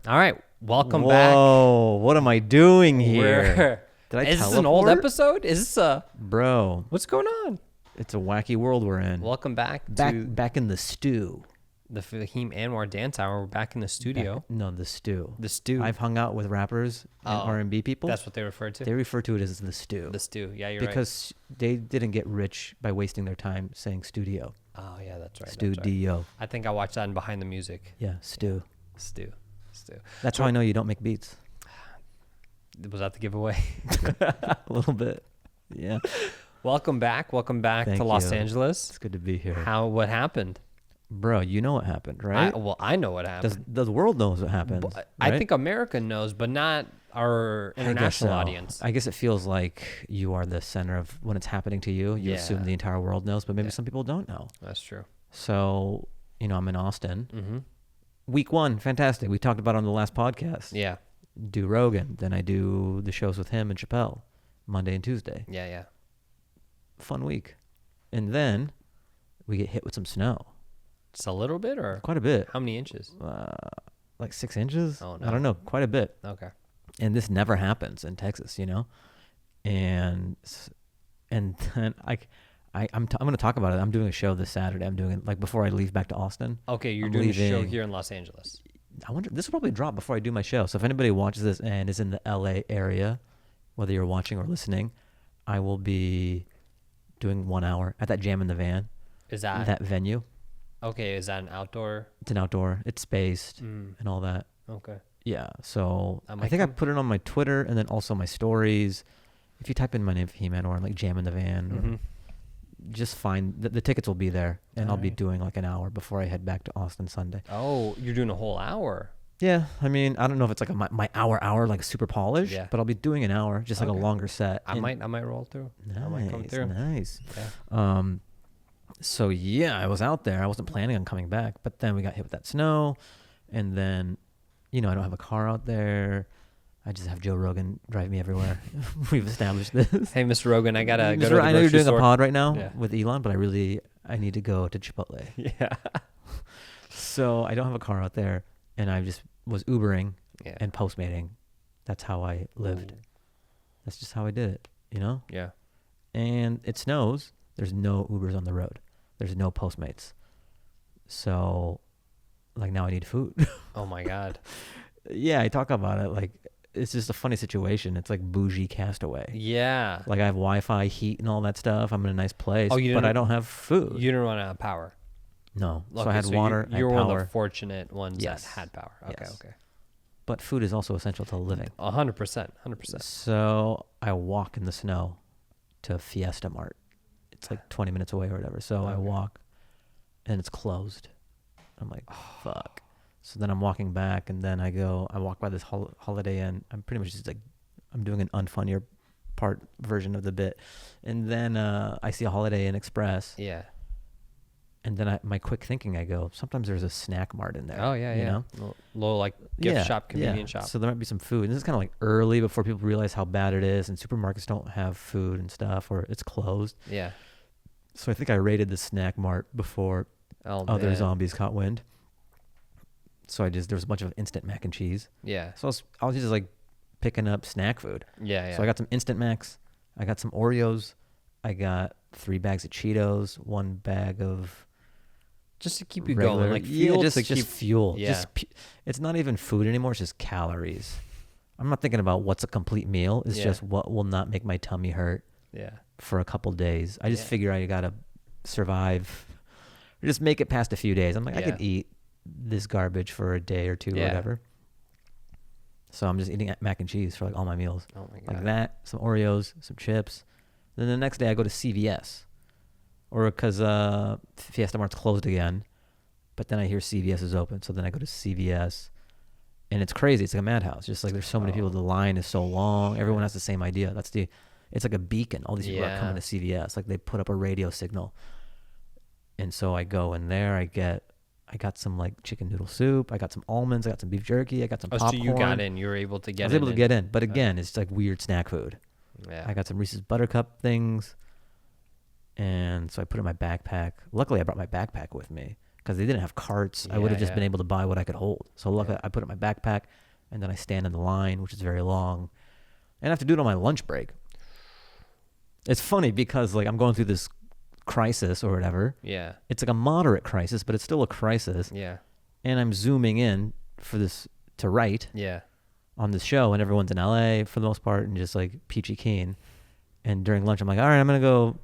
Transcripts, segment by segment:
All right, welcome back. Whoa, what am I doing here? Did I Is teleport? this an old episode? Is this a... Bro, What's going on? it's a wacky world we're in. Welcome back to Back in the stew. the Fahim Anwar Dance Hour. We're back in the studio. The stew. The stew. I've hung out with rappers and R&B people. That's what they refer to? They refer to it as the stew. The stew. Yeah, you're because they didn't get rich by wasting their time saying studio. right. Oh, yeah, that's right. Studio. That's right. I think I watched that in Behind the Music. Yeah, stew. Stew. That's how I know you don't make beats. Was that the giveaway? A little bit. Yeah. Welcome back. Welcome back Thank to Los you. Angeles. It's good to be here. What happened? Bro, you know what happened, right? I know what happened. The world knows what happened. I right? think America knows, but not our international audience. I guess it feels like you are the center of when it's happening to you. You assume the entire world knows, but maybe some people don't know. That's true. So, I'm in Austin. Mm-hmm. Week 1, fantastic. We talked about it on the last podcast. Yeah. Do Rogan. Then I do the shows with him and Chappelle, Monday and Tuesday. Yeah. Fun week. And then we get hit with some snow. Just a little bit, or Quite a bit. how many inches? Like 6 inches? Oh, no. I don't know. Quite a bit. Okay. And this never happens in Texas, And then I'm going to talk about it. I'm doing a show this Saturday. I'm doing it like before I leave back to Austin. Okay, you're I'm doing a show leaving. here in Los Angeles. I wonder, this will probably drop before I do my show. So if anybody watches this and is in the LA area, whether you're watching or listening, I will be doing 1 hour at that Jam in the Van. Is that that venue? okay? Is that an outdoor? It's an outdoor. It's spaced and all that. Okay. Yeah. So I I might think I come. put it on my Twitter and then also my stories. If you type in my name, Fahim Anwar, like Jam in the Van, or just find the tickets will be there, and I'll be doing like an hour before I head back to Austin Sunday. Oh, you're doing a whole hour. Yeah, I mean, I don't know if it's like my hour like super polished, Yeah. but I'll be doing an hour, just like a Okay. longer set. I might roll through. I might come through. Nice. Yeah. So yeah, I was out there. I wasn't planning on coming back, but then we got hit with that snow, and then, I don't have a car out there. I just have Joe Rogan drive me everywhere. We've established this. Hey, Mr. Rogan, I gotta go to the I know you're grocery doing store. a pod right now Yeah. with Elon, but I need to go to Chipotle. Yeah. So I don't have a car out there, and I just was Ubering Yeah. and Postmating. That's how I lived. Ooh. That's just how I did it, Yeah. And it snows. There's no Ubers on the road. There's no Postmates. So, like, now I need food. Oh my God. Yeah, I talk about it. Like, it's just a funny situation. It's like bougie Castaway. Yeah. Like, I have Wi-Fi, heat, and all that stuff. I'm in a nice place, Oh, you but didn't- I don't have food. You didn't run out of power. No. So Okay, I had water, You're I had one power. of the fortunate ones Yes. that had power. Okay. Yes. Okay. But food is also essential to living. 100%. 100%. So I walk in the snow to Fiesta Mart. It's like 20 minutes away or whatever. So I Okay. walk, and it's closed. I'm like, fuck. So then I'm walking back, and then I walk by this Holiday Inn. I'm pretty much just like, I'm doing an unfunnier part version of the bit. And then I see a Holiday Inn Express. Yeah. And then my quick thinking, I go, sometimes there's a snack mart in there. Oh yeah. you Yeah. know? Little like gift shop, convenience shop. So there might be some food. And this is kind of like early before people realize how bad it is, and supermarkets don't have food and stuff, or it's closed. Yeah. So I think I raided the snack mart before other man. zombies caught wind. So there was a bunch of instant mac and cheese. Yeah. So I was just like picking up snack food. Yeah. So I got some instant macs. I got some Oreos. I got 3 bags of Cheetos, 1 bag of just to keep you regular, going, like fuel just to keep. fuel. Yeah. It's not even food anymore. It's just calories. I'm not thinking about what's a complete meal. It's Yeah. just what will not make my tummy hurt Yeah. for a couple days. I just Yeah. figure I gotta survive, or just make it past a few days. I'm like, I Yeah. could eat this garbage for a day or two, or Yeah. whatever. So I'm just eating mac and cheese for like all my meals, Oh my God. like that, some Oreos, some chips. Then the next day I go to CVS, or because Fiesta Mart's closed again, but then I hear CVS is open, so then I go to CVS, and it's crazy. It's like a madhouse. Just like there's so many people. The line is so long. Everyone has the same idea. It's like a beacon. All these people are coming to CVS. Like they put up a radio signal. And so I go in there. I got some like chicken noodle soup. I got some almonds. I got some beef jerky. I got some popcorn. So you got in. You were able to get in. I was able to get in. But again, it's like weird snack food. Yeah. I got some Reese's Buttercup things. And so I put it in my backpack. Luckily, I brought my backpack with me, because they didn't have carts. I would have just been able to buy what I could hold. So luckily, I put it in my backpack, and then I stand in the line, which is very long, and I have to do it on my lunch break. It's funny because like I'm going through this crisis or whatever. Yeah. It's like a moderate crisis, but it's still a crisis. Yeah. And I'm zooming in for this to write. Yeah. On this show, and everyone's in LA for the most part, and just like peachy keen. And during lunch, I'm like, all right, I'm gonna go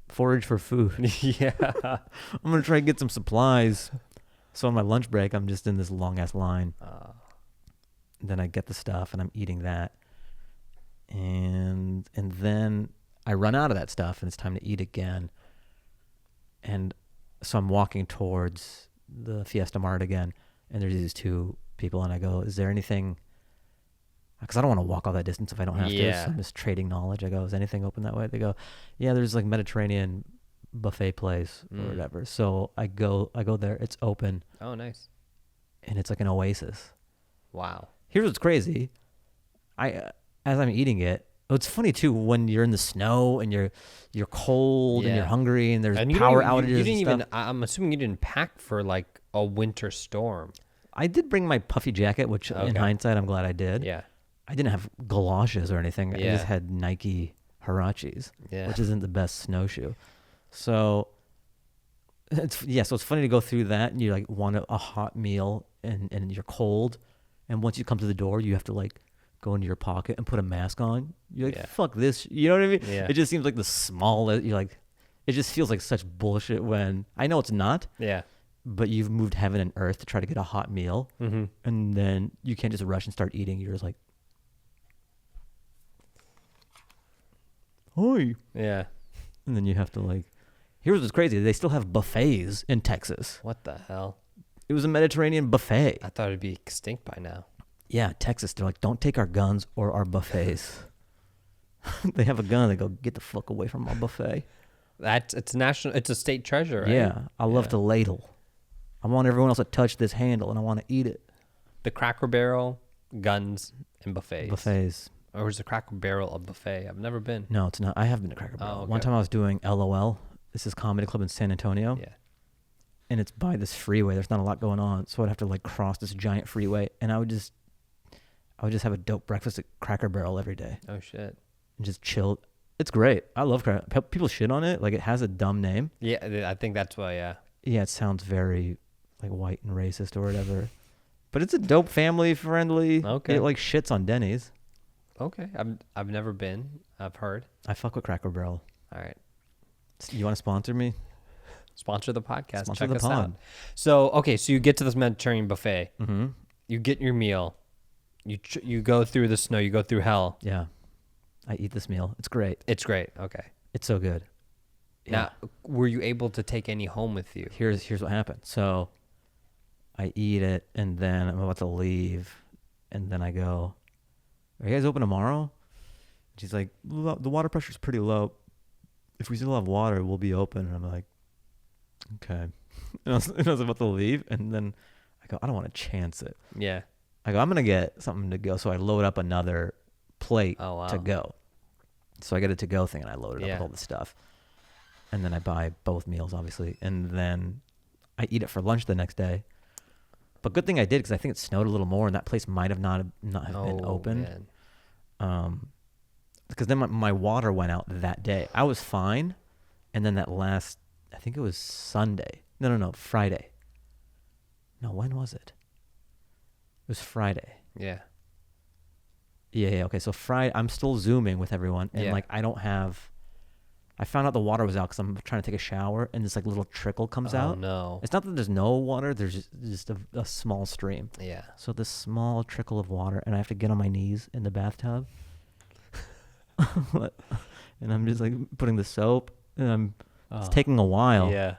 forage for food. Yeah. I'm gonna try and get some supplies. So on my lunch break, I'm just in this long ass line. Then I get the stuff, and I'm eating that. And then I run out of that stuff, and it's time to eat again. And so I'm walking towards the Fiesta Mart again, and there's these two people, and I go, is there anything, because I don't want to walk all that distance if I don't have to, so I'm just trading knowledge. I go, is anything open that way? They go, yeah, there's like Mediterranean buffet place or whatever. So I go there, it's open. Oh, nice. And it's like an oasis. Wow. Here's what's crazy. As I'm eating it, it's funny too when you're in the snow and you're cold and you're hungry and there's power outages. You didn't even. I'm assuming you didn't pack for like a winter storm. I did bring my puffy jacket, which in hindsight I'm glad I did. Yeah. I didn't have galoshes or anything. I just had Nike Huaraches, which isn't the best snowshoe. So it's funny to go through that and you like want a hot meal and you're cold, and once you come to the door you have to like go into your pocket and put a mask on. You're like, fuck this. You know what I mean? Yeah. It just seems like the smallest. You're like, it just feels like such bullshit when I know it's not. Yeah. But you've moved heaven and earth to try to get a hot meal, and then you can't just rush and start eating. You're just like, "Oi!" Yeah, and then you have to like. Here's what's crazy: they still have buffets in Texas. What the hell? It was a Mediterranean buffet. I thought it'd be extinct by now. Yeah, Texas. They're like, don't take our guns or our buffets. They have a gun. They go, get the fuck away from our buffet. It's national. It's a state treasure, right? Yeah, I love to ladle. I want everyone else to touch this handle, and I want to eat it. The Cracker Barrel, guns, and buffets. Buffets. Or is the Cracker Barrel a buffet? I've never been. No, it's not. I have been to Cracker Barrel. One time I was doing LOL. This is comedy club in San Antonio. Yeah. And it's by this freeway. There's not a lot going on, so I'd have to like cross this giant freeway, and I would just have a dope breakfast at Cracker Barrel every day. Oh shit. And just chill. It's great. I love Cracker. People shit on it. Like it has a dumb name. Yeah, I think that's why. Yeah. Yeah, it sounds very like white and racist or whatever, but it's a dope, family friendly. Okay. It like shits on Denny's. Okay, I've never been. I've heard. I fuck with Cracker Barrel. All right. You want to sponsor me? Sponsor the podcast. Sponsor Check the us pod. out. So okay, so you get to this Mediterranean buffet. Mm-hmm. You get your meal. You go through the snow. You go through hell. Yeah. I eat this meal. It's great. It's great. Okay. It's so good. Yeah. Now, were you able to take any home with you? Here's what happened. So I eat it, and then I'm about to leave, and then I go, are you guys open tomorrow? She's like, the water pressure's pretty low. If we still have water, we'll be open. And I'm like, okay. And I was about to leave, and then I go, I don't want to chance it. Yeah. I go, I'm going to get something to go. So I load up another plate to go. So I get a to-go thing, and I load it up with all the stuff. And then I buy both meals, obviously. And then I eat it for lunch the next day. But good thing I did, because I think it snowed a little more, and that place might have not have been open. Because then my water went out that day. I was fine. And then that last, I think it was Sunday. No, Friday. No, when was it? It was Friday. Yeah. Yeah. Okay, so Friday, I'm still Zooming with everyone. And like, I found out the water was out because I'm trying to take a shower, and this like little trickle comes out. Oh no! It's not that there's no water. There's just a small stream. Yeah. So this small trickle of water, and I have to get on my knees in the bathtub. And I'm just like putting the soap, and it's taking a while. Yeah.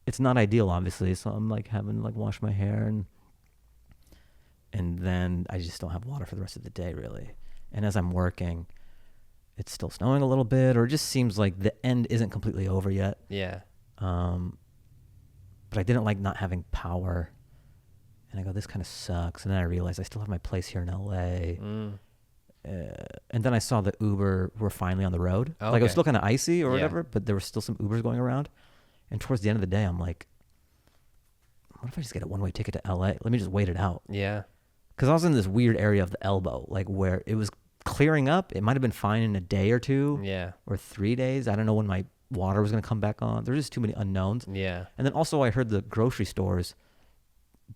It's not ideal, obviously. So I'm like having to like wash my hair, and then I just don't have water for the rest of the day, really. And as I'm working, it's still snowing a little bit, or it just seems like the end isn't completely over yet. Yeah. But I didn't like not having power. And I go, this kind of sucks. And then I realized I still have my place here in LA. And then I saw the Uber were finally on the road. Okay. Like it was still kind of icy or whatever, but there were still some Ubers going around. And towards the end of the day, I'm like, what if I just get a one-way ticket to LA? Let me just wait it out. Yeah. Because I was in this weird area of the elbow, like where it was clearing up. It might have been fine in a day or two. Yeah. Or 3 days. I don't know when my water was going to come back on. There's just too many unknowns. Yeah. And then also I heard the grocery stores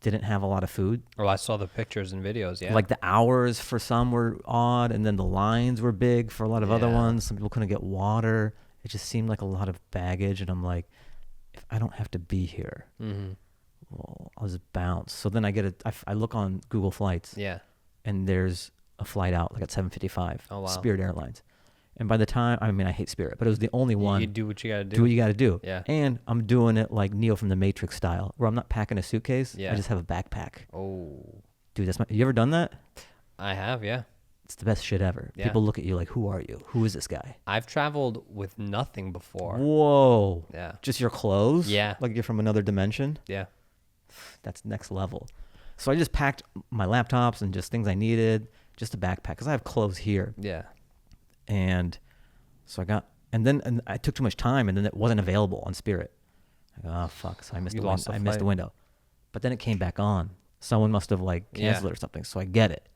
didn't have a lot of food. Oh, I saw the pictures and videos. Yeah. Like the hours for some were odd, and then the lines were big for a lot of other ones. Some people couldn't get water. It just seemed like a lot of baggage, and I'm like, if I don't have to be here, well, I'll just bounce. So then I look on Google Flights, and there's a flight out like at 7:55. Oh, wow. Spirit Airlines. And by the time, I mean, I hate Spirit, but it was the only one. You do what you got to do. Do what you got to do. Yeah. And I'm doing it like Neo from the Matrix style, where I'm not packing a suitcase. Yeah. I just have a backpack. Oh. Dude, you ever done that? I have, yeah. It's the best shit ever. Yeah. People look at you like, who are you? Who is this guy? I've traveled with nothing before. Whoa. Yeah. Just your clothes? Yeah. Like you're from another dimension? Yeah. That's next level. So I just packed my laptops and just things I needed, just a backpack, because I have clothes here. Yeah. And so and I took too much time, and then it wasn't available on Spirit. I go, oh, fuck. So I missed I missed the window. But then it came back on. Someone must have like canceled it or something. So I get it.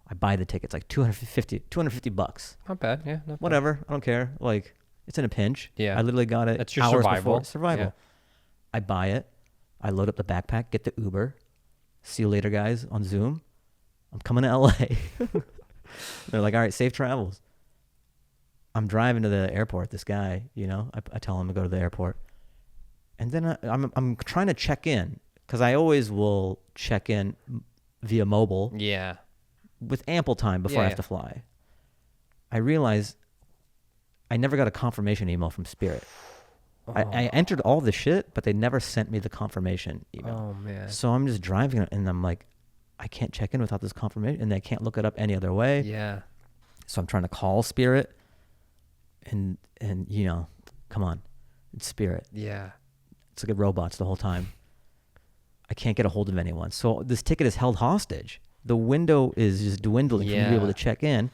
I buy the tickets, like $250. Not bad. Yeah. Not bad. Whatever. I don't care. Like, it's in a pinch. Yeah. I literally got it That's your hours survival. before. Survival. Yeah. I buy it. I load up the backpack, get the Uber. See you later, guys, on Zoom. I'm coming to LA. They're like, all right, safe travels. I'm driving to the airport. This guy, I tell him to go to the airport. And then I'm trying to check in, because I always will check in via mobile. Yeah. With ample time before I have to fly. I realize I never got a confirmation email from Spirit. Oh. I entered all the shit, but they never sent me the confirmation email. Oh, man. So I'm just driving, and I'm like, I can't check in without this confirmation, and I can't look it up any other way. Yeah. So I'm trying to call Spirit, and come on, it's Spirit. Yeah. It's like robots the whole time. I can't get a hold of anyone. So this ticket is held hostage. The window is just dwindling for me to be able to check in.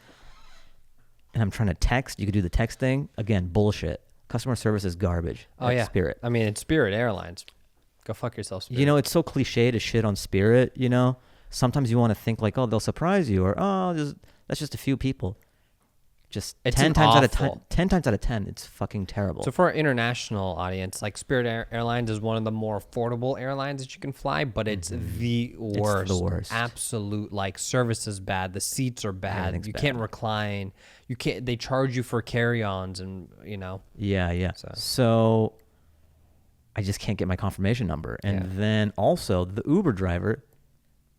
And I'm trying to text. You could do the text thing. Again, bullshit. Customer service is garbage. Oh, yeah. Spirit. I mean, it's Spirit Airlines. Go fuck yourself, Spirit. It's so cliche to shit on Spirit, Sometimes you want to think like, oh, they'll surprise you, or, oh, that's just a few people. Just It's 10 times out of awful. 10 times out of 10, it's fucking terrible. So for our international audience, like Spirit Airlines is one of the more affordable airlines that you can fly, but it's the worst. It's the worst. Absolute, like, service is bad. The seats are bad. Everything's You bad. can't recline. You can't. They charge you for carry-ons, and Yeah. So- So I just can't get my confirmation number. And then also the Uber driver,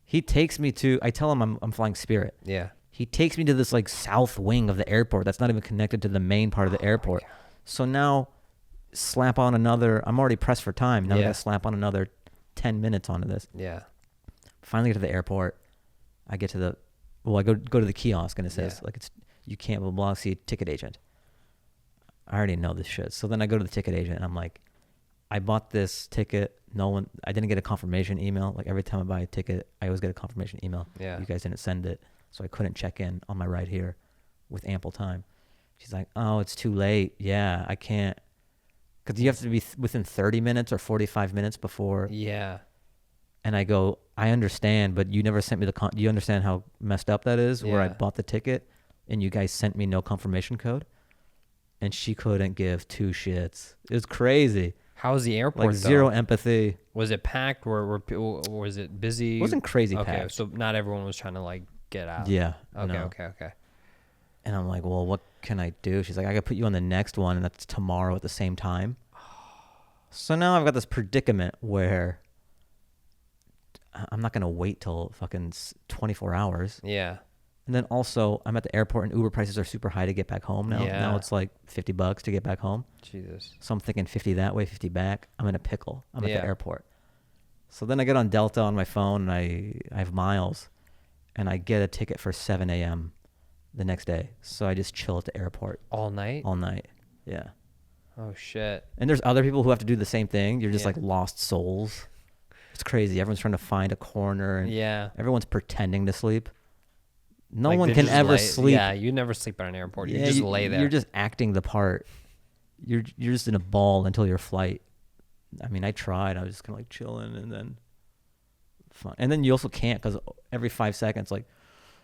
he takes me to, I tell him I'm flying Spirit. Yeah. He takes me to this like south wing of the airport that's not even connected to the main part of the airport. So now slap on another, I'm already pressed for time. Now I gotta slap on another 10 minutes onto this. Yeah. Finally get to the airport. I get to I go to the kiosk, and it says you can't blah blah, see a ticket agent. I already know this shit. So then I go to the ticket agent, and I'm like, I bought this ticket. I didn't get a confirmation email. Like every time I buy a ticket, I always get a confirmation email. Yeah. You guys didn't send it. So I couldn't check in on my ride here with ample time. She's like, oh, it's too late. Yeah, I can't. Because you have to be within 30 minutes or 45 minutes before. Yeah. And I go, I understand, but you never sent me do you understand how messed up that is? Where I Yeah. bought the ticket and you guys sent me no confirmation code? And she couldn't give two shits. It was crazy. How was the airport? Like zero empathy. Was it packed? Or was it busy? It wasn't crazy okay, packed. so not everyone was trying to like get out. Yeah. Okay. no. Okay. And I'm like, well, what can I do? She's like, I got to put you on the next one, and that's tomorrow at the same time. So now I've got this predicament where I'm not going to wait till fucking 24 hours. Yeah. And then also, I'm at the airport, and Uber prices are super high to get back home now. Yeah. Now it's like $50 to get back home. Jesus. So I'm thinking 50 that way, 50 back. I'm in a pickle. I'm at Yeah. the airport. So then I get on Delta on my phone, and I have miles, and I get a ticket for 7 a.m. the next day. So I just chill at the airport All night? all night. Yeah. Oh, shit. And there's other people who have to do the same thing. You're just Yeah. like lost souls. It's crazy. Everyone's trying to find a corner, and Yeah. everyone's pretending to sleep. No Like, one they can just ever lay- sleep. Yeah, you never sleep at an airport. You just lay there. You're just acting the part. You're just in a ball until your flight. I mean, I tried. I was just kind of like chilling, and then fun. And then you also can't, because every 5 seconds, like,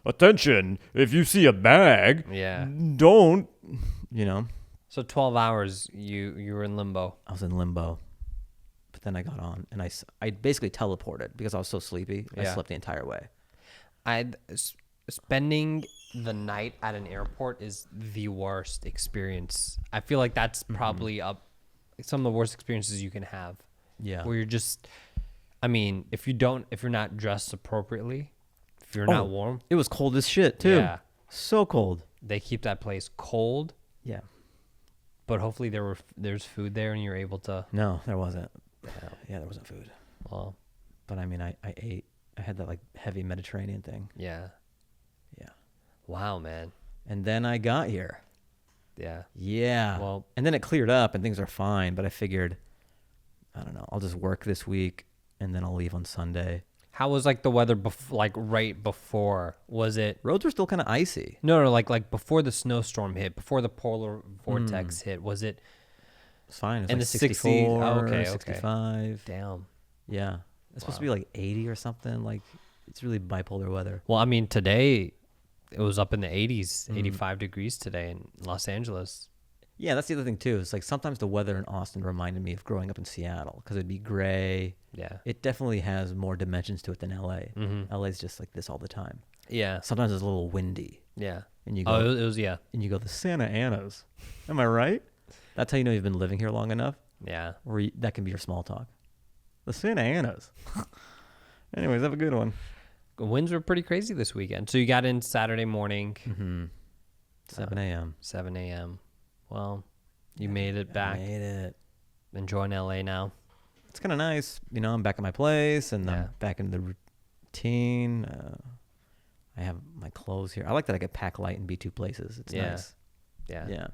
attention, if you see a bag, don't, So 12 hours, you were in limbo. I was in limbo. But then I got on, and I basically teleported because I was so sleepy. I slept the entire way. Spending the night at an airport is the worst experience. I feel like that's probably some of the worst experiences you can have. Yeah. Where you're just, I mean, if you're not dressed appropriately, if you're not warm. It was cold as shit, too. Yeah. So cold. They keep that place cold. Yeah. But hopefully there's food there and you're able to. No, there wasn't. Yeah, there wasn't food. Well. But I mean, I ate. I had that like heavy Mediterranean thing. Yeah. Yeah. Wow, man. And then I got here. Yeah. Yeah. Well. And then it cleared up and things are fine. But I figured, I don't know, I'll just work this week and then I'll leave on Sunday. How was like the weather right before? Was it? Roads were still kind of icy. No, like before the snowstorm hit, before the polar vortex hit. Was it? It's fine. It's in like the 64, 60s? Okay, 65. Damn. Yeah. It's supposed to be like 80 or something. Like, it's really bipolar weather. Well, I mean, today it was up in the 80s, 85 degrees today in Los Angeles. Yeah, that's the other thing too. It's like sometimes the weather in Austin reminded me of growing up in Seattle because it'd be gray. Yeah. It definitely has more dimensions to it than LA. LA's just like this all the time. Yeah. Sometimes it's a little windy. Yeah. And you go, it was yeah. And you go, the Santa Anas. Am I right? That's how you know you've been living here long enough. Yeah. Or that can be your small talk. The Santa Anas. Anyways, have a good one. Winds were pretty crazy this weekend. So you got in Saturday morning. 7 a.m. 7 a.m. Well, you made it back. I made it. Enjoying LA now. It's kind of nice. I'm back at my place and I'm back in the routine. I have my clothes here. I like that I can pack light and be two places. It's nice. Yeah. Yeah.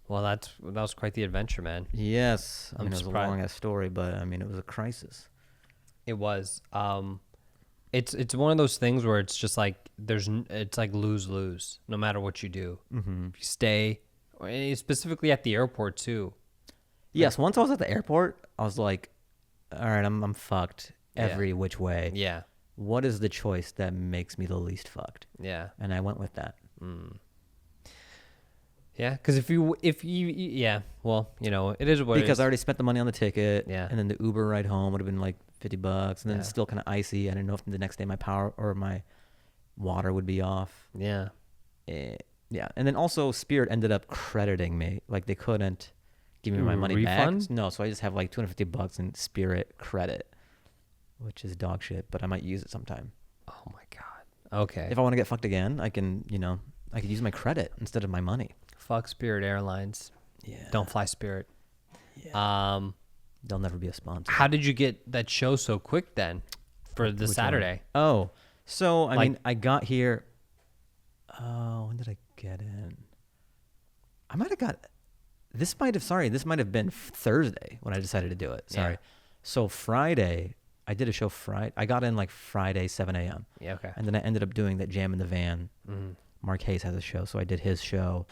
Well, that was quite the adventure, man. Yes. I mean, it was surprised. a long ass story, but I mean, it was a crisis. It was. It's one of those things where it's just like it's like lose-lose no matter what you do. If you stay, specifically at the airport too. Yes. Once I was at the airport, I was like, all right, I'm fucked every which way. Yeah. What is the choice that makes me the least fucked? Yeah. And I went with that. Yeah, because if you, well, it is what it is. Because I already spent the money on the ticket. Yeah. And then the Uber ride home would have been like $50. And then it's Yeah. still kind of icy. I didn't know if the next day my power or my water would be off. Yeah. Yeah. And then also Spirit ended up crediting me. Like they couldn't give me my money refund? back. No, so I just have like $250 in Spirit credit, which is dog shit, but I might use it sometime. Oh my God. Okay. If I want to get fucked again, I can, I could use my credit instead of my money. Fuck Spirit Airlines. Yeah. Don't fly Spirit. Yeah. They'll never be a sponsor. How did you get that show so quick then for the Saturday? Oh, so I mean, I got here. Oh, when did I get in? I might have got. This might have been Thursday when I decided to do it. Sorry. Yeah. So Friday, I did a show Friday. I got in like Friday, 7 a.m. Yeah, okay. And then I ended up doing that Jam in the Van. Mark Hayes has a show, so I did his show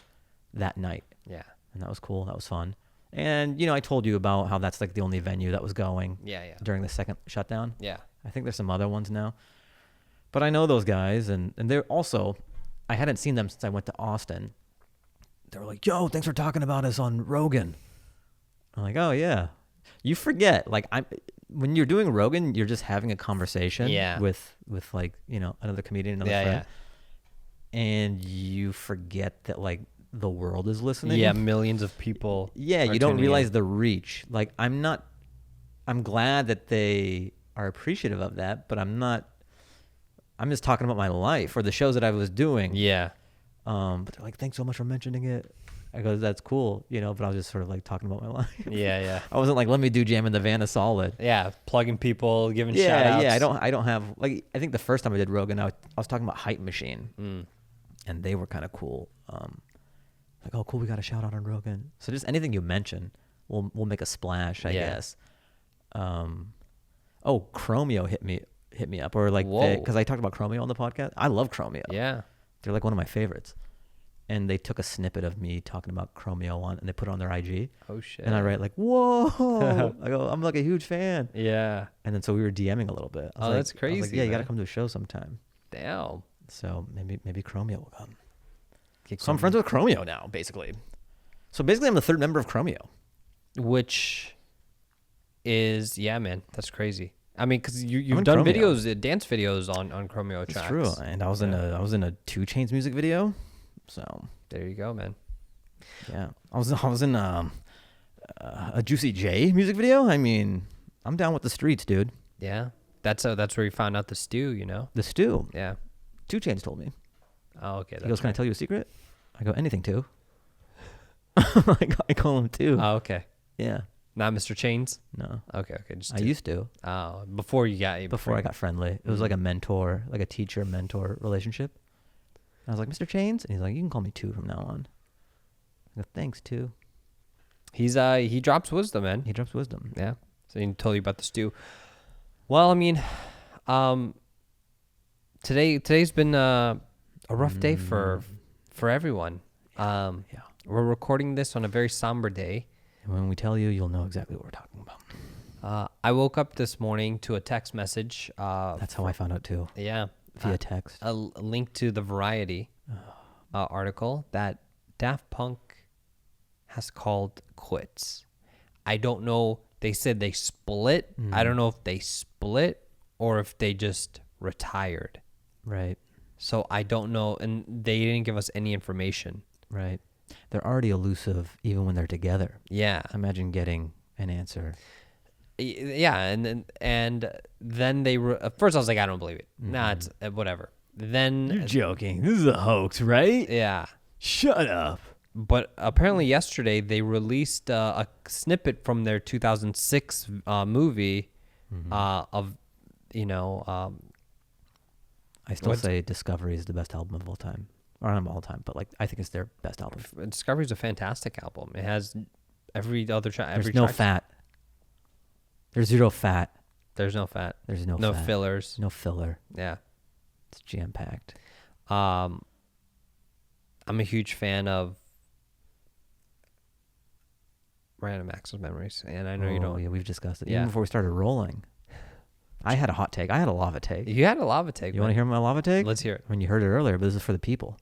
that night. Yeah. And that was cool. That was fun. And, I told you about how that's like the only venue that was going during the second shutdown. Yeah. I think there's some other ones now. But I know those guys, and they're also, I hadn't seen them since I went to Austin. They were like, yo, thanks for talking about us on Rogan. I'm like, oh, yeah. You forget, like, when you're doing Rogan, you're just having a conversation with like, another comedian, another friend. Yeah. And you forget that, like, the world is listening. Yeah, millions of people. Yeah, you don't realize the reach. Like, I'm glad that they are appreciative of that, but I'm just talking about my life or the shows that I was doing. Yeah. But they're like, thanks so much for mentioning it. I go, that's cool, but I was just sort of like talking about my life. Yeah. I wasn't like, let me do Jam in the Van a solid. Yeah, plugging people, giving shout outs. Yeah, I don't have, like, I think the first time I did Rogan, I was talking about Hype Machine. And they were kind of cool. Like, oh, cool, we got a shout out on Rogan. So just anything you mention will make a splash, I guess. Chromeo hit me up, or like, because I talked about Chromeo on the podcast. I love Chromeo. Yeah. They're like one of my favorites. and they took a snippet of me talking about Chromeo on, and they put it on their IG. Oh shit. And I write like, whoa. I go, I'm like a huge fan. Yeah. And then so we were DMing a little bit. I was like, that's crazy. I was like, yeah, you got to man. come to a show sometime. Damn. So maybe Chromeo will come. Get So I'm friends with Chromeo now, basically. So basically, I'm the third member of Chromeo. Which is, yeah, man, that's crazy. I mean, because you've in done Chromeo. videos, dance videos on Chromeo tracks. It's true. And I was in a 2 Chainz music video. So There you go, man. yeah, I was in a Juicy J music video. I mean, I'm down with the streets, dude. Yeah. That's where you found out the stew, you know? The stew. Yeah. 2 Chainz told me. Oh, okay. He goes, "Can I tell you a secret?" I go, "Anything, too." I call him too. Oh, okay. Yeah. Not Mr. Chains? No. Okay. Just I used to. Oh, before Before I got friendly. It was like a mentor, like a teacher-mentor relationship. I was like, "Mr. Chains?" And he's like, "You can call me 2 from now on." I go, "Thanks, 2." He drops wisdom, man. He drops wisdom. Yeah. So he told you about the stew. Well, I mean, today's been a rough day for everyone. Yeah. We're recording this on a very somber day. And when we tell you, you'll know exactly what we're talking about. I woke up this morning to a text message. That's how I found out too, Yeah. via text. A link to the Variety article that Daft Punk has called quits. I don't know. They said they split. I don't know if they split or if they just retired. Right. So I don't know. And they didn't give us any information. Right. They're already elusive even when they're together. Yeah. Imagine getting an answer. Yeah. And then they at first I was like, I don't believe it. Nah, it's whatever. Then You're joking. This is a hoax, right? yeah. Shut up. But apparently yesterday they released a snippet from their 2006 movie of, I still say Discovery is the best album of all time. Or not of all time, but like I think it's their best album. Discovery's a fantastic album. It has every other track. There's no fat. There's zero fat. There's no fat. There's no No fat. fillers. No filler. Yeah. It's jam packed. I'm a huge fan of Random Access Memories, and I know you don't. Yeah, we've discussed it. Yeah. Even before we started rolling. I had a hot take. I had a lava take. You had a lava take. You want to hear my lava take? Let's hear it. I mean, you heard it earlier, but this is for the people.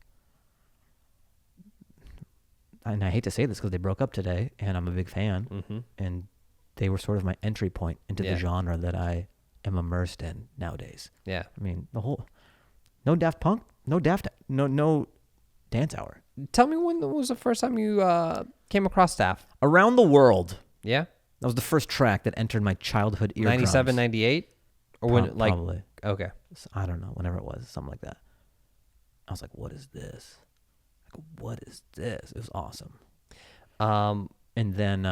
And I hate to say this because they broke up today, and I'm a big fan. Mm-hmm. And they were sort of my entry point into the genre that I am immersed in nowadays. Yeah. I mean, the whole no Daft Punk, no Dance Hour. Tell me when was the first time you came across Daft? Around the World. Yeah. That was the first track that entered my childhood eardrums. 97, 98? Or when Probably. Okay. I don't know, whenever it was, something like that. I was like, what is this? I go, what is this? It was awesome. And then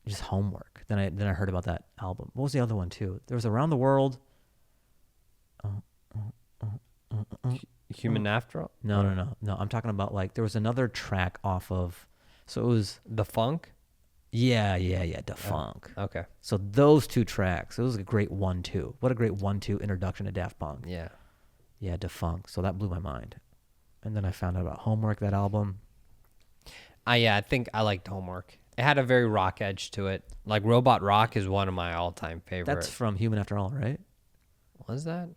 just Homework. Then I heard about that album. What was the other one too? There was Around the World. Human After All? No. I'm talking about like there was another track off of. So it was The Funk? yeah, Da Funk. Okay. So those 2 tracks, it was a great 1-2. What a great 1-2 introduction to Daft Punk. Yeah. Yeah, Da Funk. So that blew my mind. And then I found out about Homework, that album. I think I liked Homework. It had a very rock edge to it. Like Robot Rock is one of my all-time favorites. That's from Human After All, right? Was that?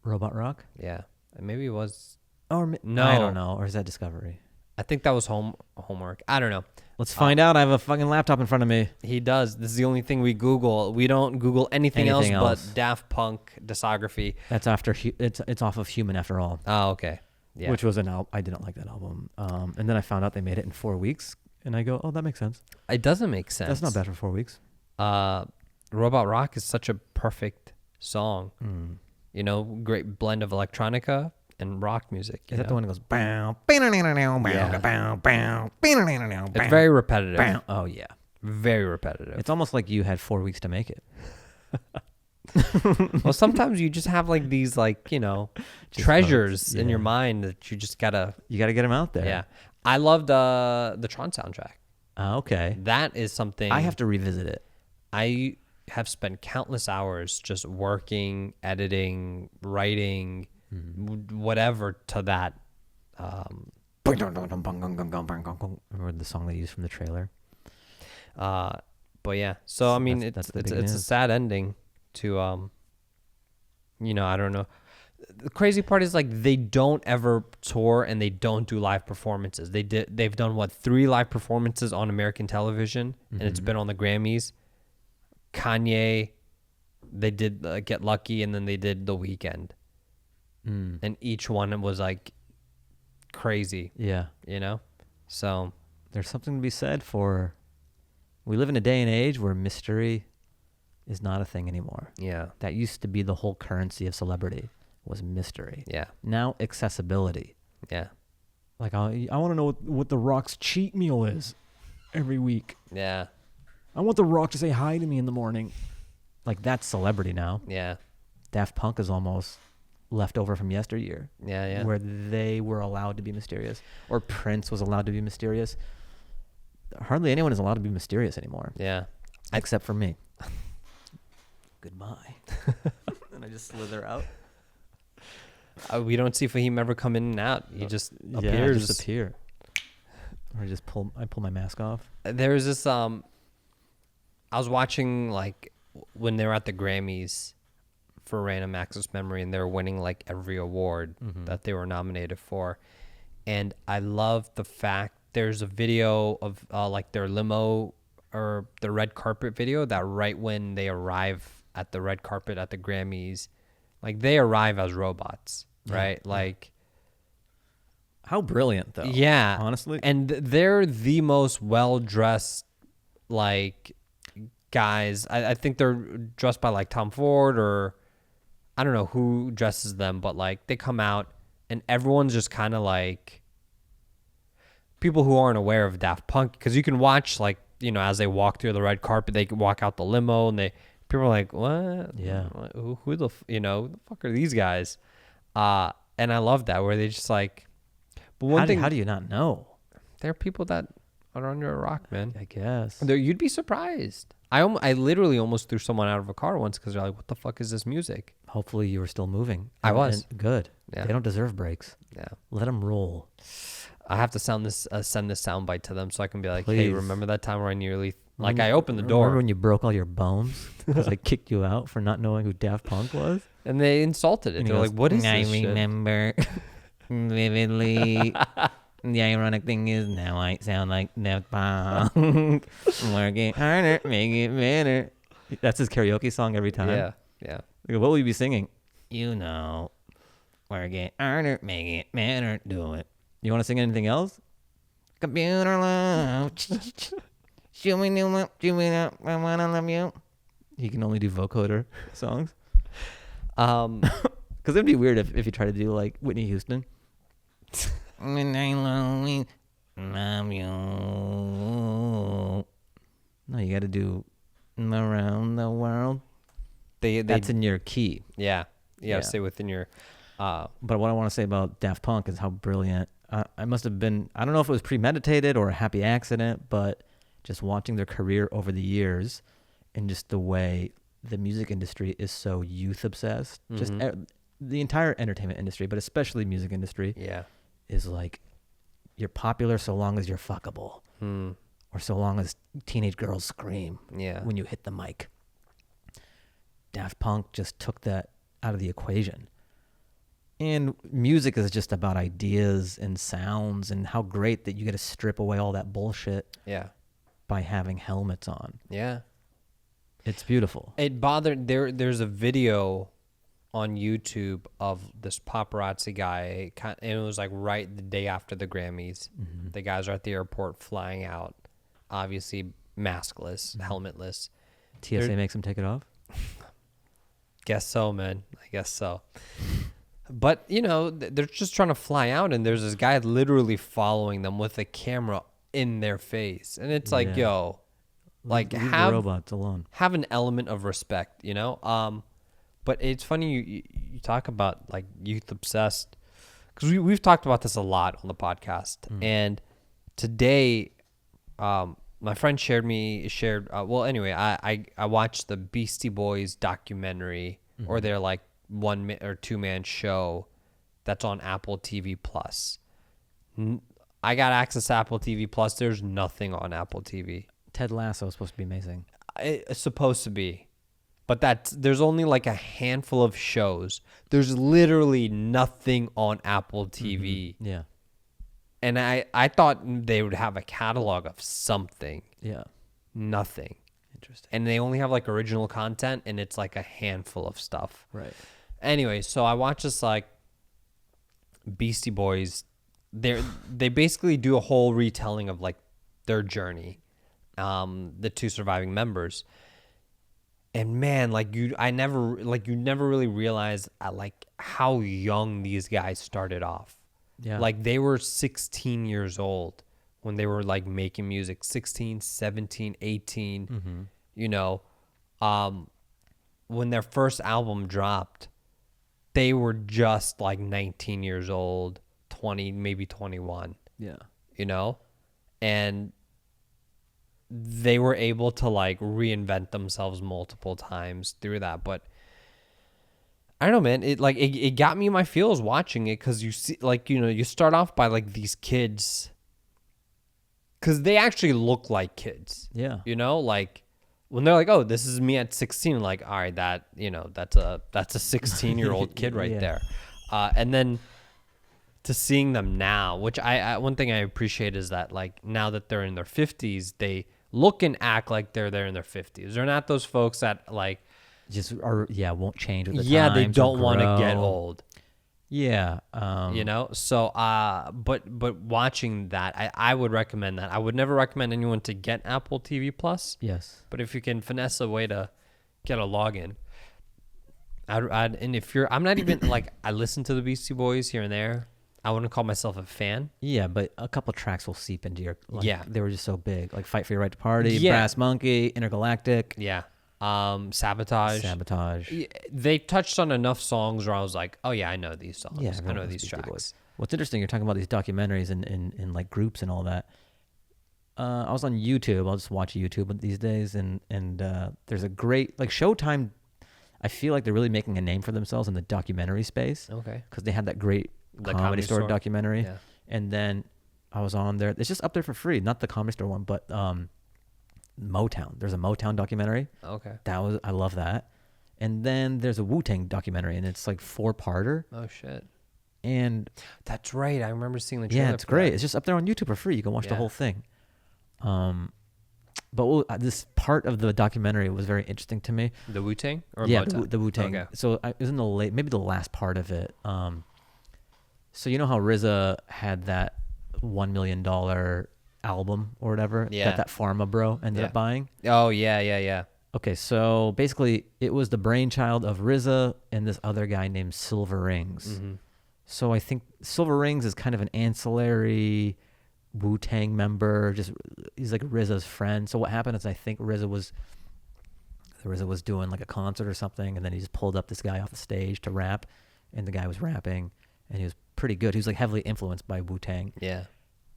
Robot Rock? Yeah. Maybe it was. Or No. I don't know. Or is that Discovery? I think that was Homework. I don't know. Let's find out. I have a fucking laptop in front of me. He does. This is the only thing we Google. We don't Google anything else but Daft Punk discography. That's after it's off of Human After All. Oh, okay. Yeah. Which was an album. I didn't like that album. And then I found out they made it in 4 weeks. And I go, oh, that makes sense. It doesn't make sense. That's not bad for 4 weeks. Robot Rock is such a perfect song. You know, great blend of electronica and rock music. Is that the one that goes bow, bow, bow, It's very repetitive. bow? Oh yeah, Very repetitive. it's almost like you had 4 weeks to make it. Well, sometimes you just have like these treasures in your mind that you just gotta. You got to get them out there. Yeah, I loved the Tron soundtrack. Okay. That is something I have to revisit it. I have spent countless hours just working, editing, writing, whatever to that Remember the song they used from the trailer? But yeah, so I mean, that's the it's big a news. sad ending to I don't know. The crazy part is like they don't ever tour and they don't do live performances. They've done what 3 live performances on American television, and it's been on the Grammys. Kanye, they did Get Lucky, and then they did The Weeknd, and each one was like crazy. Yeah. So There's something to be said for. We live in a day and age where mystery is not a thing anymore. yeah, That used to be the whole currency of celebrity, was mystery. yeah, Now accessibility. yeah, Like I want to know what the Rock's cheat meal is every week. yeah, I want the Rock to say hi to me in the morning. Like that's celebrity now. yeah, Daft Punk is almost left over from yesteryear, yeah. where they were allowed to be mysterious, or Prince was allowed to be mysterious. Hardly anyone is allowed to be mysterious anymore, Yeah. except for me. Goodbye. And I just slither out. We don't see Fahim ever come in and out. He just Yeah, I appears. just appear. Or I pull my mask off. There's this I was watching like when they were at the Grammys for Random Access Memory, and they were winning like every award that they were nominated for. And I love the fact there's a video of like their limo or the red carpet video that right when they arrive at the red carpet at the Grammys, like they arrive as robots, right? Like, How brilliant, though. yeah, Honestly. and they're the most well-dressed like guys. I think they're dressed by like Tom Ford, or I don't know who dresses them, but like they come out and everyone's just kind of like people who aren't aware of Daft Punk, because you can watch like, as they walk through the red carpet, they can walk out the limo and people are like, what? Yeah. Who the, who the fuck are these guys? And I love that where they just like, but one thing, How do you not know? there are people that are under a rock, man. I guess. You'd be surprised. I literally almost threw someone out of a car once because they're like, what the fuck is this music? Hopefully you were still moving. I was. And good. Yeah. They don't deserve breaks. Yeah. Let them roll. I have to send this soundbite to them so I can be like, hey, Please. remember that time where I nearly, like, I opened the door. Remember when you broke all your bones because I kicked you out for not knowing who Daft Punk was? And they insulted it. And he They're goes, like, what is I this shit? remember vividly. The ironic thing is now I sound like Daft Punk. Work it harder, make it better. That's his karaoke song every time. Yeah, yeah. Like, what will you be singing? Work it harder, make it better, do it. You want to sing anything else? Computer love. Show me new love, show me up, I wanna love you. He can only do vocoder songs. Because it'd be weird if you try to do like Whitney Houston. When I love you. No, you got to do around the world. That's in your key. Yeah. You gotta Yeah. stay within your, But what I want to say about Daft Punk is how brilliant. I must have been, I don't know if it was premeditated or a happy accident, but just watching their career over the years and just the way the music industry is so youth obsessed. Just the entire entertainment industry, but especially music industry, yeah. is like you're popular so long as you're fuckable, or so long as teenage girls scream Yeah. when you hit the mic. Daft Punk just took that out of the equation. And music is just about ideas and sounds, and how great that you get to strip away all that bullshit Yeah. by having helmets on. Yeah. It's beautiful. It bothered, there's a video on YouTube of this paparazzi guy, and it was like right the day after the Grammys. The guys are at the airport flying out, obviously maskless, helmetless. TSA makes him take it off. Guess so, man. I guess so. But, they're just trying to fly out, and there's this guy literally following them with a camera in their face. And it's like, Yeah. yo, like Leave the have robots alone. have an element of respect, But it's funny you talk about like youth obsessed, because we've talked about this a lot on the podcast. And today, my friend I watched the Beastie Boys documentary, or their like 1 or 2 man show that's on Apple TV Plus. I got access to Apple TV Plus. There's nothing on Apple TV. Ted Lasso is supposed to be amazing. It's supposed to be, but there's only like a handful of shows. There's literally nothing on Apple TV. Mm-hmm. Yeah. And I thought they would have a catalog of something. Yeah. Nothing. Interesting. And they only have like original content, and it's like a handful of stuff. Right. Anyway, so I watched this like Beastie Boys. They basically do a whole retelling of like their journey, the two surviving members. And man, like you never really realize like how young these guys started off. Yeah. Like they were 16 years old when they were like making music, 16, 17, 18, Mm-hmm. you know, when their first album dropped, they were just like 19 years old, 20, maybe 21, Yeah. you know, and they were able to like reinvent themselves multiple times through that. But I don't know, man, it got me in my feels watching it. Cause you see, like, you know, you start off by like these kids, cause they actually look like kids. Yeah. You know, like when they're like, "Oh, this is me at 16," like, all right, that, you know, that's a 16-year-old kid right Yeah. there. And then to seeing them now, which I one thing I appreciate is that like now that they're in their 50s, they look and act like they're in their 50s. They're not those folks that like Just won't change with the they times or don't want to get grow. old. Yeah. You know, so but watching that, I would recommend that. I would never recommend anyone to get Apple TV Plus, Yes. but if you can finesse a way to get a login, I'd and if you're, I'm not even like, I listen to the Beastie Boys here and there. I wouldn't call myself a fan. Yeah, but a couple tracks will seep into your. Like, Yeah. They were just so big, like "Fight for Your Right to Party," Yeah. "Brass Monkey," "Intergalactic," Yeah. Sabotage. "Sabotage." Yeah, they touched on enough songs where I was like, oh yeah, I know these songs. Yeah, I everyone know knows these Beastie tracks. Boys. What's interesting, you're talking about these documentaries and like groups and all that. I was on YouTube. I'll just watch YouTube these days, and there's a great like Showtime. I feel like they're really making a name for themselves in the documentary space. Okay. Because they had that great The Comedy Store documentary, Yeah. and then I was on there. It's just up there for free, not the Comedy Store one, but Motown. There's a Motown documentary. Okay. I love that. And then there's a Wu-Tang documentary, and it's like 4-parter. Oh shit. And That's right. I remember seeing the trailer. yeah, it's for great. that. It's just up there on YouTube for free. You can watch the Yeah. whole thing. But this part of the documentary was very interesting to me. The Wu-Tang or Yeah, Motown? the Wu-Tang. Okay. So it was in maybe the last part of it. So you know how RZA had that $1 million album or whatever Yeah. that Pharma bro ended up buying? Oh yeah. Okay, so basically it was the brainchild of RZA and this other guy named Silver Rings. Mm-hmm. So I think Silver Rings is kind of an ancillary Wu-Tang member. Just he's like RZA's friend. So what happened is I think RZA was doing like a concert or something, and then he just pulled up this guy off the stage to rap, and the guy was rapping, and he was pretty good. He was like heavily influenced by Wu-Tang. Yeah.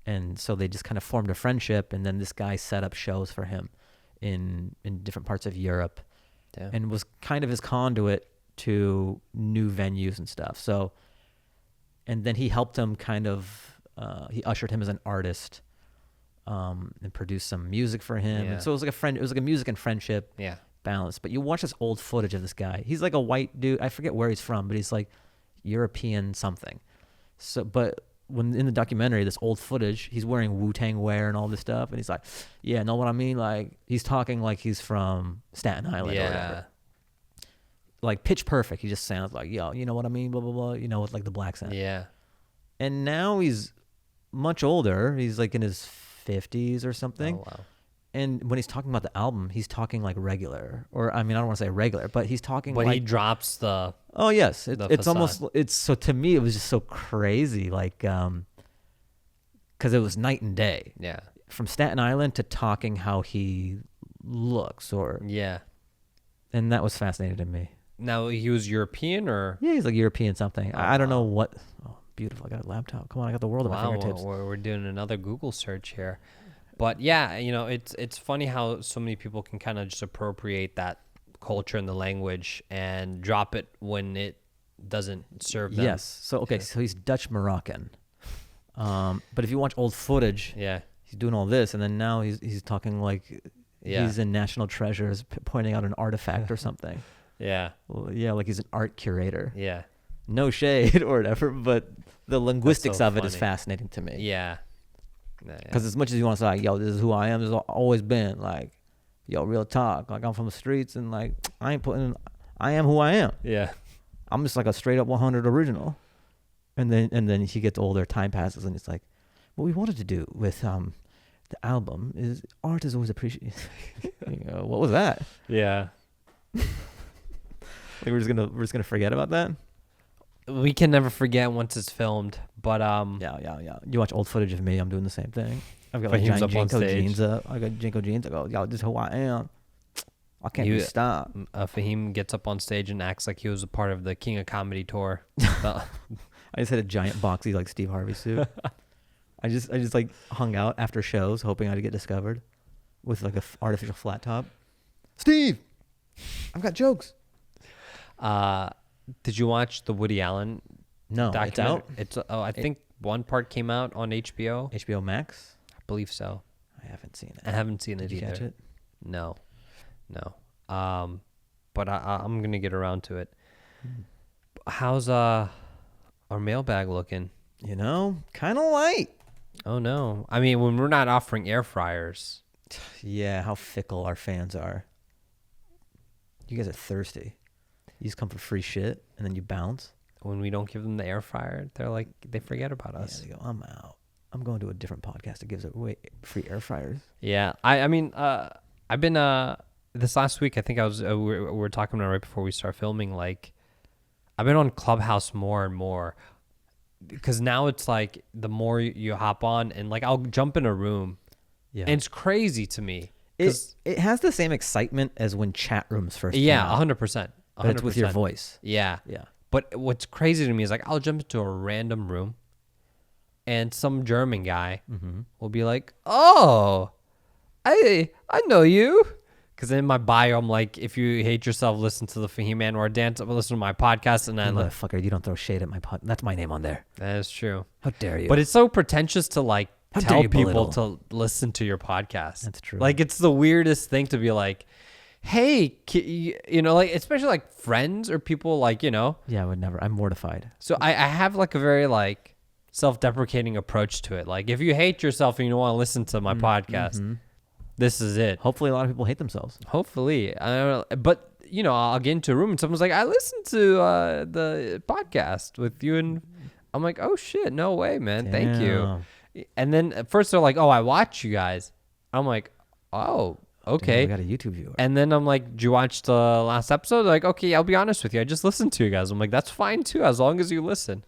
And so they just kind of formed a friendship, and then this guy set up shows for him in different parts of Europe, Yeah. and was kind of his conduit to new venues and stuff. So, and then he helped him kind of, he ushered him as an artist, and produced some music for him. Yeah. And so it was like a friend. It was like a music and friendship Yeah. balance. But you watch this old footage of this guy. He's like a white dude. I forget where he's from, but he's like European something. So, but when in the documentary, this old footage, he's wearing Wu-Tang wear and all this stuff, and he's like, "Yeah, know what I mean?" Like he's talking like he's from Staten Island or whatever. Like pitch perfect. He just sounds like, "Yo, you know what I mean?" Blah blah blah. You know, with like the black accent. Yeah. And now he's much older. He's like in his 50s or something. Oh wow. And when he's talking about the album, he's talking like regular, or I mean, I don't want to say regular, but he's talking But like he drops the. oh yes, the it's almost facade. it's so to me it was just so crazy, like because it was night and day Yeah. from Staten Island to talking how he looks, Yeah. and that was fascinating to me. Now he was European or. Yeah, he's like European something. I don't know wow. what. Oh, beautiful! I got a laptop. Come on, I got the world at my Wow, fingertips. we're doing another Google search here. But yeah, you know, it's funny how so many people can kind of just appropriate that culture and the language and drop it when it doesn't serve them. Yes. So okay, so he's Dutch Moroccan. But if you watch old footage, Yeah. he's doing all this, and then now he's talking like Yeah. he's in National Treasures, pointing out an artifact or something. Yeah. Well, yeah, like he's an art curator. Yeah. No shade or whatever, but the linguistics so of it is funny. fascinating to me. Yeah. Because as much as you want to say, like, yo, this is who I am, this has always been, like, yo, real talk. Like, I'm from the streets, and, like, I am who I am. Yeah. I'm just, like, a straight-up 100 original. And then he gets older, time passes, and it's like, what we wanted to do with the album is art is always appreciated. What was that? Yeah. Like, we're just gonna forget about that? We can never forget once it's filmed, but Yeah. You watch old footage of me, I'm doing the same thing. I've got like Fahim's giant up on Jinko stage. jeans up. I got Jinko jeans. I go, yo, this is who I am. I can't be stopped. Fahim gets up on stage and acts like he was a part of the King of Comedy tour. I just had a giant boxy like Steve Harvey suit. I just like hung out after shows, hoping I'd get discovered with like a artificial flat top. Steve, I've got jokes. Did you watch the Woody Allen No, it's documentary? out. It's I think one part came out on HBO. HBO Max. I believe so. I haven't seen it. I haven't seen Did it you either. catch it? No. But I'm gonna get around to it. How's our mailbag looking? You know, kind of light. Oh no! I mean, when we're not offering air fryers. Yeah, how fickle our fans are. You guys are thirsty. You just come for free shit and then you bounce. When we don't give them the air fryer, they're like, they forget about us. Yeah, they go, I'm out. I'm going to a different podcast that gives away free air fryers. Yeah, I mean, I've been this last week. I think I was we were talking about it right before we start filming. Like, I've been on Clubhouse more and more because now it's like the more you hop on and like I'll jump in a room, Yeah, and it's crazy to me. It has the same excitement as when chat rooms first came Yeah, out. 100%. But it's with your voice. Yeah. Yeah. But what's crazy to me is like I'll jump into a random room and some German guy will be like, "Oh, I know you." Because in my bio, I'm like, if you hate yourself, listen to the Fahim Anwar Dance, listen to my podcast. And then, Motherfucker, you don't throw shade at my pod. That's my name on there. that is true. How dare you? But it's so pretentious to like How dare tell you people belittle? to listen to your podcast. That's true. Like, it's the weirdest thing to be like, hey, you know, like, especially like friends or people like, you know. Yeah, I would never. I'm mortified. So I have like a very like self-deprecating approach to it. Like, if you hate yourself and you don't want to listen to my podcast, this is it. Hopefully, a lot of people hate themselves. Hopefully. I don't know. But, you know, I'll get into a room and someone's like, I listened to the podcast with you. And I'm like, oh, shit. No way, man. Thank you. And then at first they're like, oh, I watch you guys. I'm like, oh, okay. Damn, we got a YouTube viewer. And then I'm like, did you watch the last episode? They're like, okay, I'll be honest with you. I just listened to you guys. I'm like, that's fine too, as long as you listen.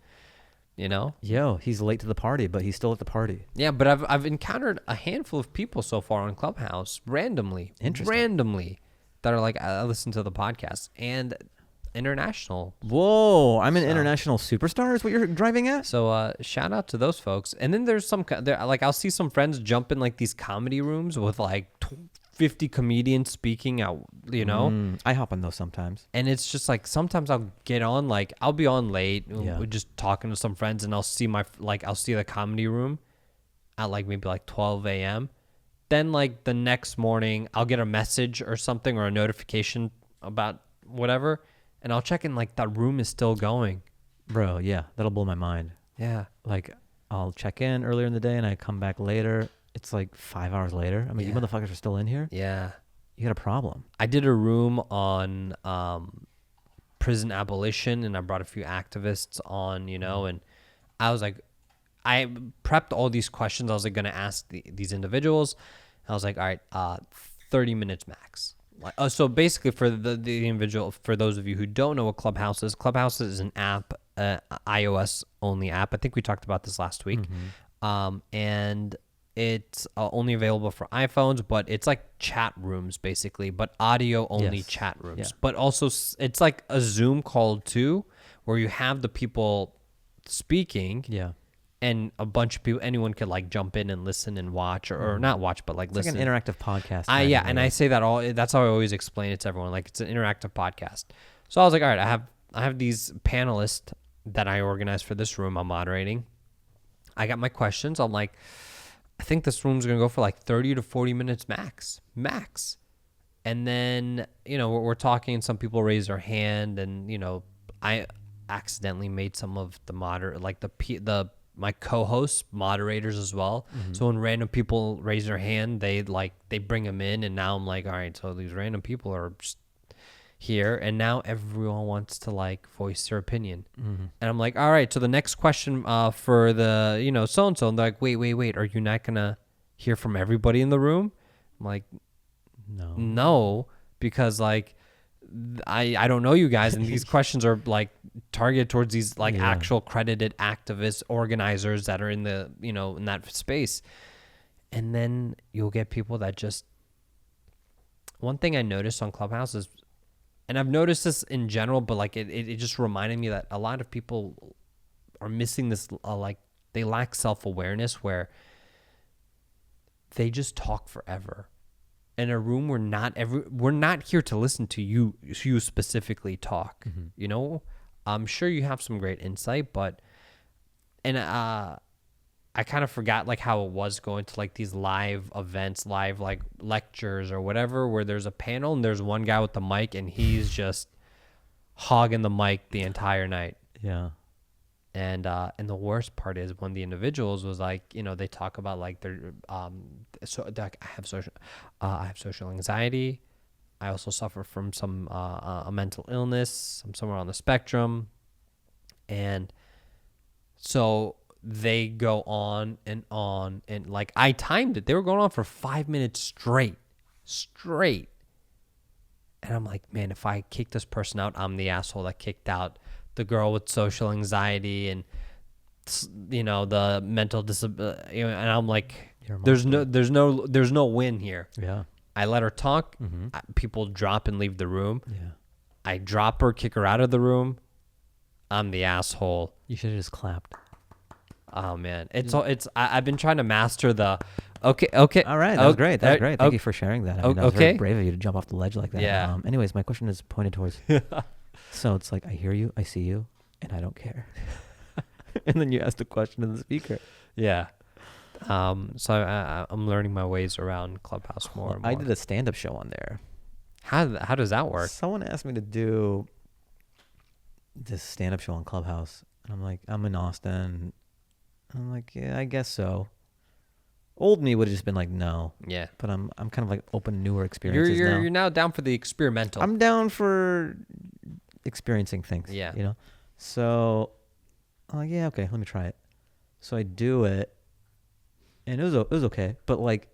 You know? Yo, he's late to the party, but he's still at the party. Yeah, but I've encountered a handful of people so far on Clubhouse randomly, that are like, I listen to the podcast, and international. Whoa, I'm an international superstar is what you're driving at? So shout out to those folks. And then there's like I'll see some friends jump in like these comedy rooms with like 50 comedians speaking out, you know. I hop on those sometimes. And it's just like sometimes I'll get on, like I'll be on late, Yeah. we're just talking to some friends, and I'll see I'll see the comedy room at like maybe like 12 a.m. Then like the next morning I'll get a message or something or a notification about whatever, and I'll check and like that room is still going. Bro, yeah, that'll blow my mind. Yeah. Like, I'll check in earlier in the day and I come back later. It's like 5 hours later. I mean, you Yeah. motherfuckers are still in here? Yeah. You got a problem. I did a room on prison abolition, and I brought a few activists on, you know, and I was like, I prepped all these questions I was like going to ask these individuals. I was like, all right, 30 minutes max. So basically for the individual, for those of you who don't know what Clubhouse is an app, iOS only app. I think we talked about this last week. And it's only available for iPhones, but it's like chat rooms basically, but audio only Yes. chat rooms. Yeah. But also it's like a Zoom call too, where you have the people speaking, Yeah. and a bunch of people, anyone could like jump in and listen and watch, or not watch, but like It's listen. like an interactive podcast. Yeah, and I say that that's how I always explain it to everyone. Like, it's an interactive podcast. So I was like, all right, I have these panelists that I organized for this room I'm moderating. I got my questions. I'm like, I think this room's going to go for like 30 to 40 minutes max. And then, we're talking and some people raise their hand, and, I accidentally made some of the my co-hosts moderators as well. So when random people raise their hand, they bring them in, and now I'm like, all right, so these random people are just here, and now everyone wants to like voice their opinion. And I'm like, all right, so the next question for the so-and-so, and they're like, wait, are you not gonna hear from everybody in the room? I'm like, no, because like I don't know you guys, and these questions are like targeted towards these like actual credited activists, organizers that are in the in that space. And then you'll get people that just, one thing I noticed on Clubhouse is, and I've noticed this in general, but like it just reminded me that a lot of people are missing this, like they lack self-awareness, where they just talk forever. In a room, we're not here to listen to you specifically talk. I'm sure you have some great insight, but I kind of forgot like how it was going to like these live events, live like lectures or whatever, where there's a panel and there's one guy with the mic and he's just hogging the mic the entire night. Yeah. And the worst part is when the individuals was like, they talk about like their so like, I have social anxiety. I also suffer from some a mental illness. I'm somewhere on the spectrum, and so they go on, and like I timed it. They were going on for 5 minutes straight, and I'm like, man, if I kick this person out, I'm the asshole that kicked out the girl with social anxiety and the mental disability, and I'm like, there's no win here. Yeah. I let her talk. People drop and leave the room. Yeah. I drop her, kick her out of the room. I'm the asshole. You should have just clapped. Oh man, I've been trying to master the. Okay. All right, that was great. Thank you for sharing that. I mean, that was very brave of you to jump off the ledge like that. Yeah. Anyways, my question is pointed towards. So it's like, I hear you, I see you, and I don't care. And then you ask the question to the speaker. Yeah. So I'm learning my ways around Clubhouse more and more. I did a stand-up show on there. How does that work? Someone asked me to do this stand-up show on Clubhouse. And I'm like, I'm in Austin. I'm like, yeah, I guess so. Old me would have just been like, no. Yeah. But I'm kind of like open to newer experiences now. You're now down for the experimental. I'm down for experiencing things. Yeah. So I'm like, yeah, okay, let me try it. So I do it, and it was okay, but like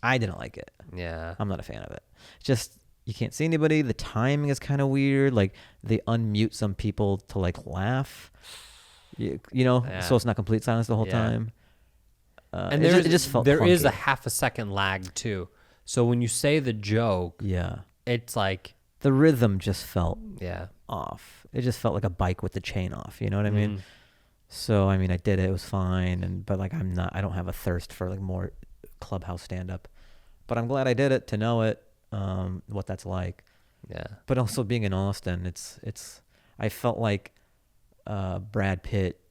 I didn't like it. Yeah. I'm not a fan of it. Just, you can't see anybody. The timing is kind of weird. Like they unmute some people to like laugh. So it's not complete silence the whole time. And it just felt there clunky. is a half a second lag too. So when you say the joke, it's like the rhythm just felt Yeah. off. It just felt like a bike with the chain off. You know what I mean? So, I mean, I did it. It was fine. But like, I don't have a thirst for like more Clubhouse stand up, but I'm glad I did it to know it, what that's like. Yeah. But also being in Austin, I felt like, Brad Pitt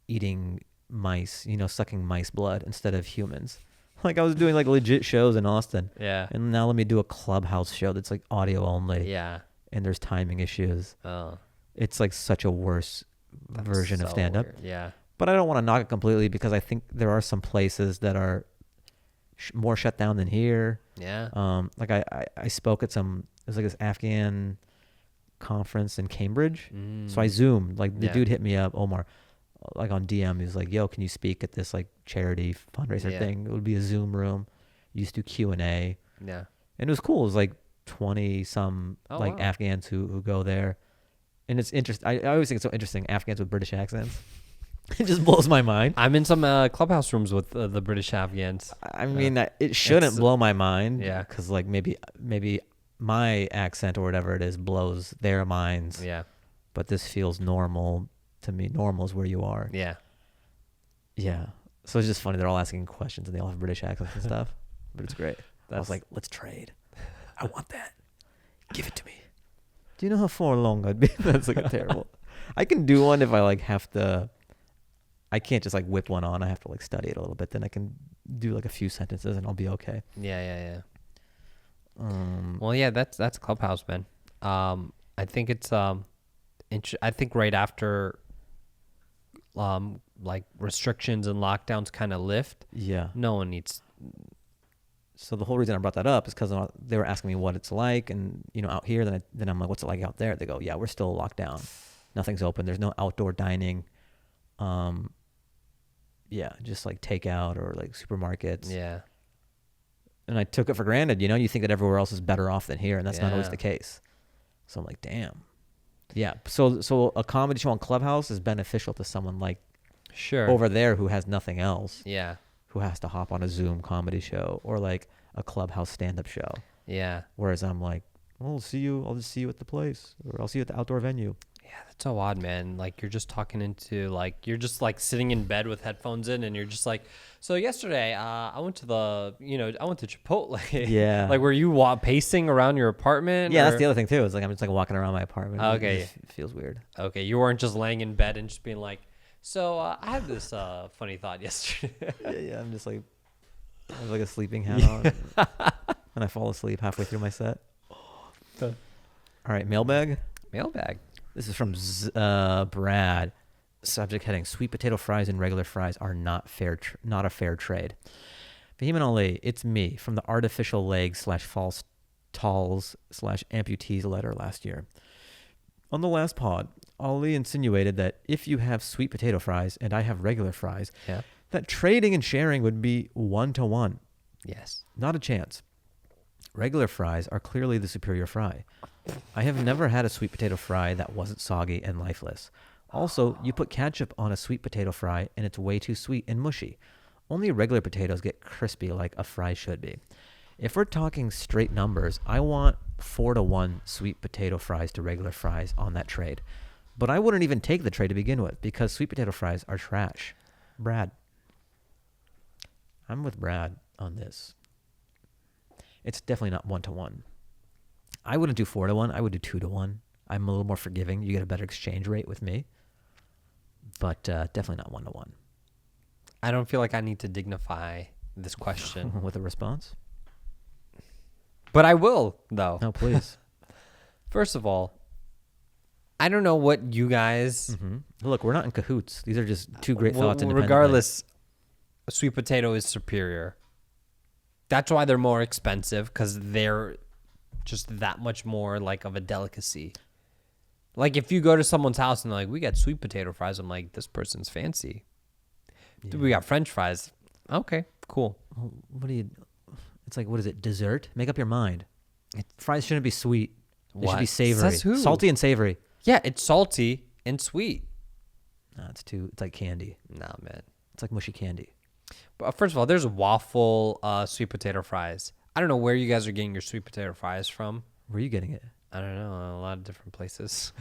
eating mice, sucking mice blood instead of humans. Like I was doing like legit shows in Austin. Yeah. And now let me do a Clubhouse show that's like audio only. Yeah. And there's timing issues. Oh. It's like such a worse version of stand-up. Weird. Yeah. But I don't want to knock it completely because I think there are some places that are more shut down than here. Yeah. Like I spoke at it was like this Afghan conference in Cambridge. So I Zoomed. Like the dude hit me up, Omar, like on DM. He was like, yo, can you speak at this like charity fundraiser thing? It would be a Zoom room. You used to do Q&A. Yeah. And it was cool. It was like 20 some Afghans who go there. And it's interesting. I always think it's so interesting, Afghans with British accents. It just blows my mind. I'm in some Clubhouse rooms with the British Afghans. I mean, it shouldn't blow my mind. Yeah. Because like maybe my accent or whatever it is blows their minds. Yeah. But this feels normal to me. Normal is where you are. Yeah. Yeah. So it's just funny. They're all asking questions and they all have British accents and stuff. But it's great. I was like, let's trade. I want that. Give it to me. Do you know how far along I'd be? That's like a terrible. I can do one if I like have to I can't just like whip one on. I have to like study it a little bit. Then I can do like a few sentences and I'll be okay. Yeah. Well, yeah, that's Clubhouse, man. I think it's I think right after like restrictions and lockdowns kind of lift. Yeah. No one needs. So the whole reason I brought that up is because they were asking me what it's like, and out here. Then I'm like, what's it like out there? They go, yeah, we're still locked down. Nothing's open. There's no outdoor dining. Yeah, just like takeout or like supermarkets. Yeah. And I took it for granted. You think that everywhere else is better off than here, and that's not always Yeah. the case. So I'm like, damn. Yeah. So a comedy show on Clubhouse is beneficial to someone like Sure. over there who has nothing else. Yeah. Who has to hop on a Zoom comedy show or like a Clubhouse stand-up show. Yeah. Whereas I'm like, well, I'll just see you at the place, or I'll see you at the outdoor venue. Yeah, that's so odd, man. Like you're just talking into like you're just like sitting in bed with headphones in, and you're just like, so yesterday, I went to Chipotle. Yeah. Like, were you pacing around your apartment? Yeah, or? that's the other thing too. It's like I'm just like walking around my apartment. Okay. It feels weird. Okay, you weren't just laying in bed and just being like, so I had this funny thought yesterday. Yeah. I'm just like, I have like a sleeping hat on, and I fall asleep halfway through my set. All right, mailbag. Mailbag. This is from Brad. Subject heading: Sweet potato fries and regular fries are not a fair trade. Fahim and Ali, it's me from the artificial leg / false talls / amputees letter last year. On the last pod, Ali insinuated that if you have sweet potato fries and I have regular fries, Yeah. that trading and sharing would be 1-to-1. Yes. Not a chance. Regular fries are clearly the superior fry. I have never had a sweet potato fry that wasn't soggy and lifeless. Also, you put ketchup on a sweet potato fry and it's way too sweet and mushy. Only regular potatoes get crispy like a fry should be. If we're talking straight numbers, I want 4-to-1 sweet potato fries to regular fries on that trade. But I wouldn't even take the trade to begin with because sweet potato fries are trash. Brad. I'm with Brad on this. It's definitely not 1-to-1. I wouldn't do 4-to-1. I would do 2-to-1. I'm a little more forgiving. You get a better exchange rate with me. But definitely not 1-to-1. I don't feel like I need to dignify this question. With a response? But I will, though. No, please. First of all, I don't know what you guys... Look, we're not in cahoots. These are just two great thoughts independently. Regardless, sweet potato is superior. That's why they're more expensive, because they're just that much more like of a delicacy. Like if you go to someone's house and they're like, we got sweet potato fries, I'm like, this person's fancy. Yeah. Dude, we got French fries. Okay, cool. Well, it's like, what is it? Dessert? Make up your mind. Fries shouldn't be sweet. They should be savory. Says who? Salty and savory. Yeah, it's salty and sweet. No, it's like candy. Nah, man. It's like mushy candy. But first of all, there's waffle sweet potato fries. I don't know where you guys are getting your sweet potato fries from. Where are you getting it? I don't know, a lot of different places.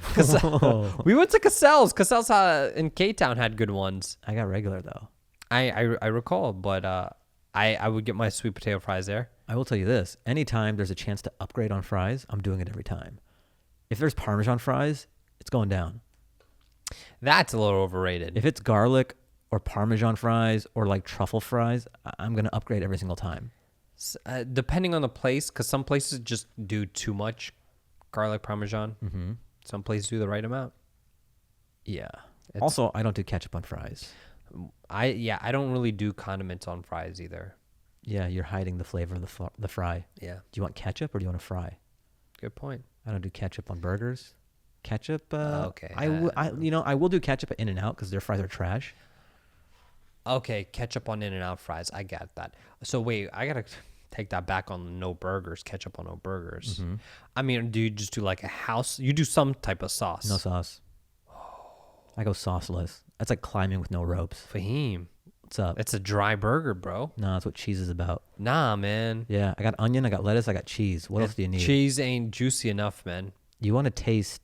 We went to Cassell's. Cassell's in K-Town had good ones. I got regular though. I recall, but I would get my sweet potato fries there. I will tell you this. Anytime there's a chance to upgrade on fries, I'm doing it every time. If there's Parmesan fries, it's going down. That's a little overrated. If it's garlic or Parmesan fries or like truffle fries, I'm going to upgrade every single time. Depending on the place, because some places just do too much garlic Parmesan. Mm-hmm. Some places do the right amount. Yeah. Also, I don't do ketchup on fries. I don't really do condiments on fries either. Yeah, you're hiding the flavor of the fry. Yeah. Do you want ketchup or do you want a fry? Good point. I don't do ketchup on burgers. Ketchup. Okay. I will do ketchup at In-N-Out because their fries are trash. Okay, ketchup on In-N-Out fries. I got that. So wait, I gotta take that back on no burgers. Ketchup on no burgers. Mm-hmm. I mean, do you just do like a house? You do some type of sauce. No sauce. I go sauceless. That's like climbing with no ropes. Fahim, What's up? it's a dry burger, bro. No, that's what cheese is about. Nah, man. Yeah, I got onion, I got lettuce, I got cheese. What else do you need? Cheese ain't juicy enough, man. You want to taste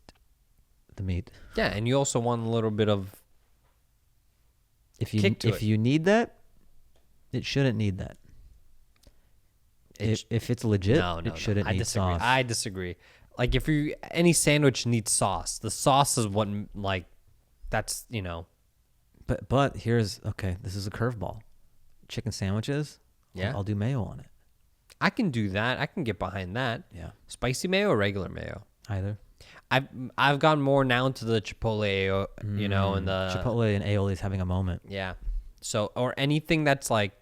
the meat. Yeah, and you also want a little bit of If kick to it. you need that, it shouldn't need that. If it's legit, it shouldn't need sauce. I disagree. Like if any sandwich needs sauce, the sauce is what like that's But here's this is a curveball. Chicken sandwiches. Yeah. I'll do mayo on it. I can do that. I can get behind that. Yeah. Spicy mayo or regular mayo? Either. I've gone more now into the chipotle, you know, and the Chipotle and aioli is having a moment. Yeah. So, or anything that's like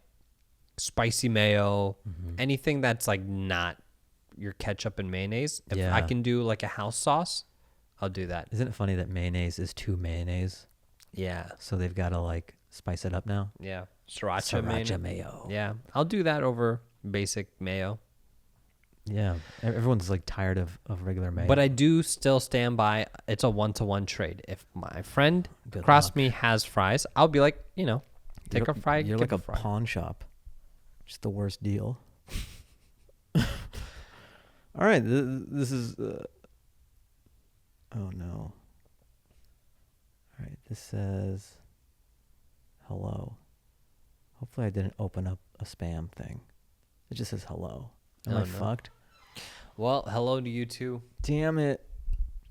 spicy mayo, anything that's like not your ketchup and mayonnaise. If I can do like a house sauce, I'll do that. Isn't it funny that mayonnaise is too mayonnaise? Yeah. So they've got to like spice it up now. Yeah. Sriracha mayo. Yeah. I'll do that over basic mayo. Yeah. Everyone's like tired of regular mayo. But I do still stand by it's a 1-to-1 trade. If my friend Good across luck. me has fries, I'll be like, you know, take a fry. You're get like a fry. pawn shop. Just the worst deal. All right. This is... oh, no. All right. This says... hello. Hopefully I didn't open up a spam thing. It just says hello. Am I fucked? Well, hello to you too. Damn it.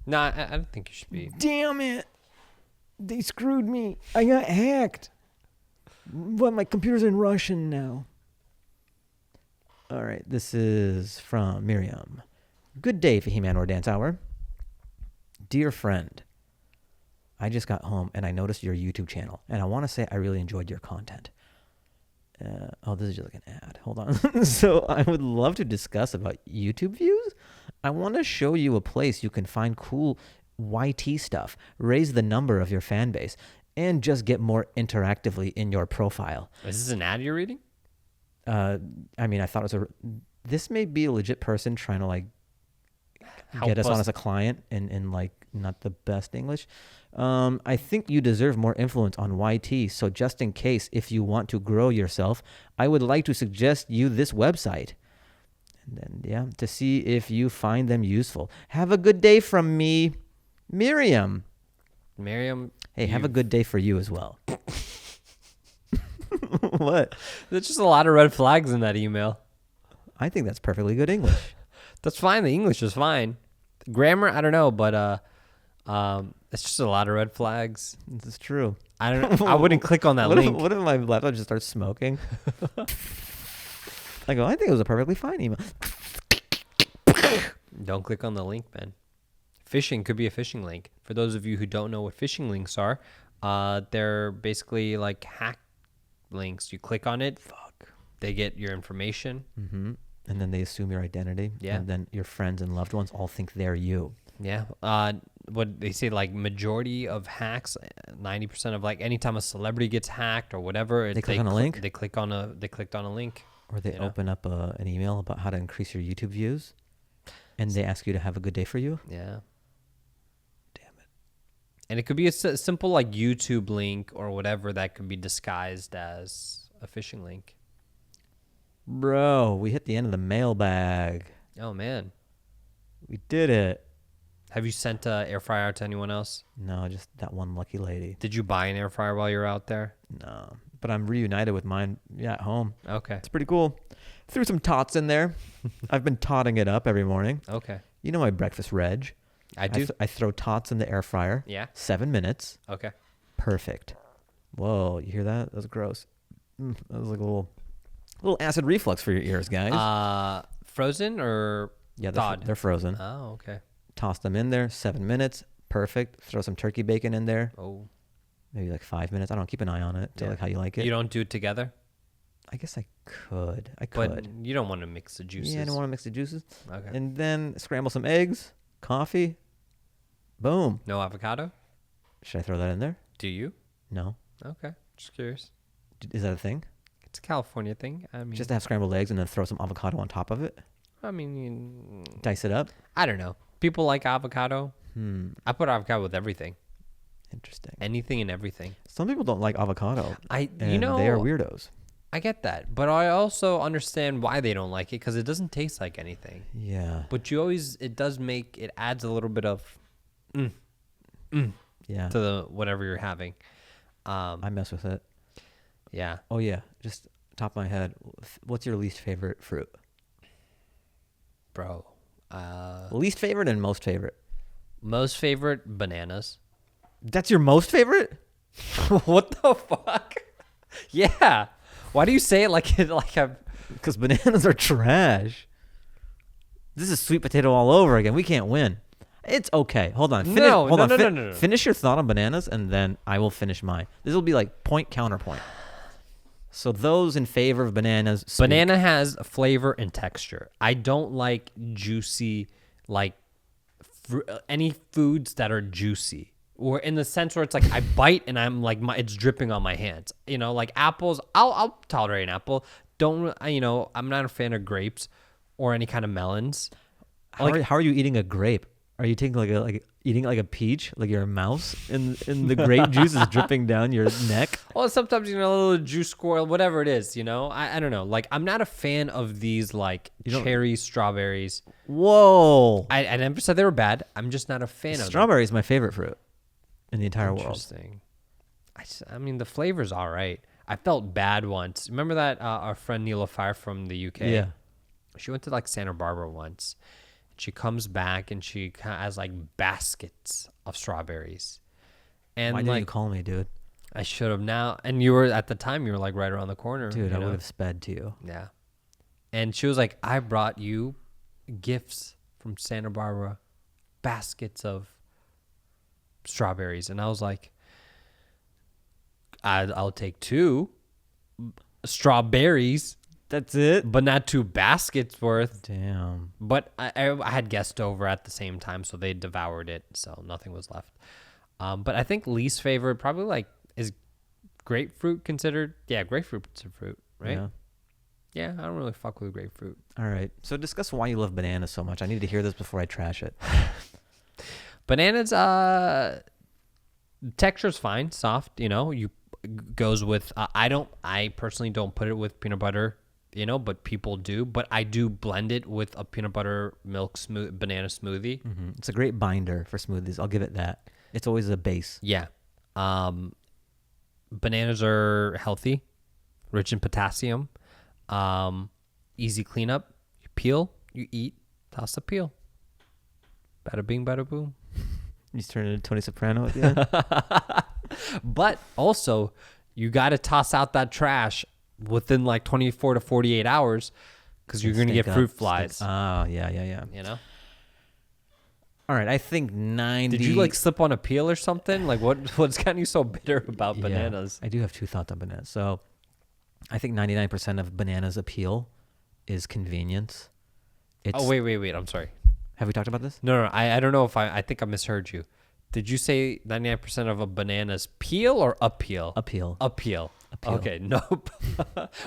No, I don't think you should be. Damn it. They screwed me. I got hacked. But my computer's in Russian now. All right. This is from Miriam. Good day, Fahim Anwar Dance Hour. Dear friend, I just got home and I noticed your YouTube channel. And I want to say I really enjoyed your content. This is just like an ad. Hold on. So I would love to discuss about YouTube views. I want to show you a place you can find cool YT stuff, raise the number of your fan base, and just get more interactively in your profile. Is this an ad you're reading? I mean, I thought it was this may be a legit person trying to like get us on as a client in like not the best English. I think you deserve more influence on YT. So just in case, if you want to grow yourself, I would like to suggest you this website. And then, to see if you find them useful. Have a good day from me, Miriam. Miriam. Hey, have a good day for you as well. What? There's just a lot of red flags in that email. I think that's perfectly good English. That's fine. The English is fine. Grammar, I don't know, but it's just a lot of red flags. This is true. I don't. I wouldn't click on that link. What if my laptop just starts smoking? I go, I think it was a perfectly fine email. Don't click on the link, man. Phishing could be a phishing link. For those of you who don't know what phishing links are, they're basically like hack links. You click on it, they get your information. Mm-hmm. And then they assume your identity. Yeah. And then your friends and loved ones all think they're you. Yeah. What they say, like majority of hacks, 90% of like anytime a celebrity gets hacked or whatever, they click on a link. They clicked on a link. Or they open up an email about how to increase your YouTube views, and they ask you to have a good day for you. Yeah. Damn it. And it could be a simple like YouTube link or whatever that could be disguised as a phishing link. Bro, we hit the end of the mailbag. Oh man, we did it. Have you sent an air fryer out to anyone else? No, just that one lucky lady. Did you buy an air fryer while you were out there? No, but I'm reunited with mine. Yeah, at home. Okay. It's pretty cool. Threw some tots in there. I've been totting it up every morning. Okay. You know my breakfast reg. I do. I throw tots in the air fryer. Yeah. 7 minutes. Okay. Perfect. Whoa, you hear that? That was gross. That was like a little acid reflux for your ears, guys. Frozen or thawed? They're frozen. Oh, okay. Toss them in there. 7 minutes. Perfect. Throw some turkey bacon in there. Oh. Maybe like 5 minutes. I don't know. Keep an eye on it to like how you like it. You don't do it together? I guess I could. But you don't want to mix the juices. Yeah, I don't want to mix the juices. Okay. And then scramble some eggs, coffee. Boom. No avocado? Should I throw that in there? Do you? No. Okay. Just curious. Is that a thing? It's a California thing. I mean, Just to have scrambled eggs and then throw some avocado on top of it? I mean, Dice it up? I don't know. People like avocado. I put avocado with everything. Interesting. Anything and everything. Some people don't like avocado. And they are weirdos. I get that, but I also understand why they don't like it because it doesn't taste like anything. Yeah. But it adds a little bit of Yeah. to the whatever you're having. I mess with it. Yeah. Oh yeah. Just top of my head. What's your least favorite fruit? Bro. Least favorite and most favorite. Most favorite, bananas. That's your most favorite? What the fuck? Yeah. Why do you say it like I'm... Because bananas are trash. This is sweet potato all over again. We can't win. It's okay. Hold on. No. Finish your thought on bananas, and then I will finish mine. This will be like point counterpoint. So those in favor of bananas. Banana has flavor and texture. I don't like juicy, like any foods that are juicy, or in the sense where it's like I bite and I'm like it's dripping on my hands. You know, like apples. I'll tolerate an apple. I'm not a fan of grapes or any kind of melons. How are you eating a grape? Are you taking eating like a peach, like you're a mouse, and the grape juice is dripping down your neck? Well, sometimes a little juice squirrel, whatever it is. I don't know. Like I'm not a fan of these like cherries, strawberries. Whoa! I never said they were bad. I'm just not a fan of them. Strawberry is my favorite fruit in the entire world. Interesting. I mean, the flavor's all right. I felt bad once. Remember that our friend Neela Fire from the UK? Yeah. She went to like Santa Barbara once. She comes back and she has like baskets of strawberries. And why didn't you call me, dude? I should have now. And you were at the time, you were like right around the corner. Dude, I would have sped to you. Yeah. And she was like, I brought you gifts from Santa Barbara, baskets of strawberries. And I was like, I'll take 2 strawberries. That's it? But not 2 baskets worth. Damn. But I had guests over at the same time, so they devoured it, so nothing was left. But I think least favorite probably like is grapefruit considered? Yeah, grapefruit's a fruit, right? Yeah, I don't really fuck with grapefruit. All right. So discuss why you love bananas so much. I need to hear this before I trash it. Bananas, texture's fine, soft, you goes with I personally don't put it with peanut butter, but people do, but I do blend it with a peanut butter milk banana smoothie. Mm-hmm. It's a great binder for smoothies. I'll give it that. It's always a base. Yeah. Bananas are healthy, rich in potassium, easy cleanup. You peel, you eat, toss the peel. Bada bing, bada boom. You just turn into Tony Soprano at the end. But also, you got to toss out that trash within like 24 to 48 hours because you're going to get fruit flies. Oh, yeah. All right, I think 90... Did you like slip on a peel or something? Like what's gotten you so bitter about bananas? I do have 2 thoughts on bananas. So I think 99% of bananas' appeal is convenience. Wait. I'm sorry. Have we talked about this? No. I don't know if I think I misheard you. Did you say 99% of a banana's peel or appeal? Appeal. Okay, nope.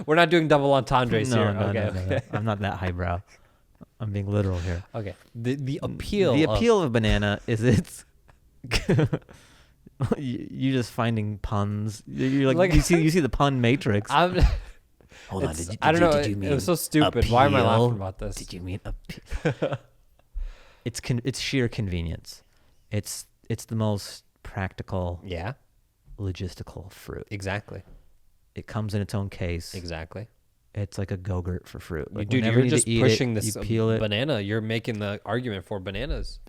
We're not doing double entendres here. No. I'm not that highbrow. I'm being literal here. Okay. The appeal. The appeal of a banana is it's you just finding puns. You're like you see the pun matrix. Hold on. I don't know. Did you mean it was so stupid. Appeal? Why am I laughing about this? Did you mean appeal? It's sheer convenience. It's the most practical. Yeah. Logistical fruit. Exactly. It comes in its own case. Exactly. It's like a Go-Gurt for fruit. Like Dude, you're just pushing this banana. You're making the argument for bananas.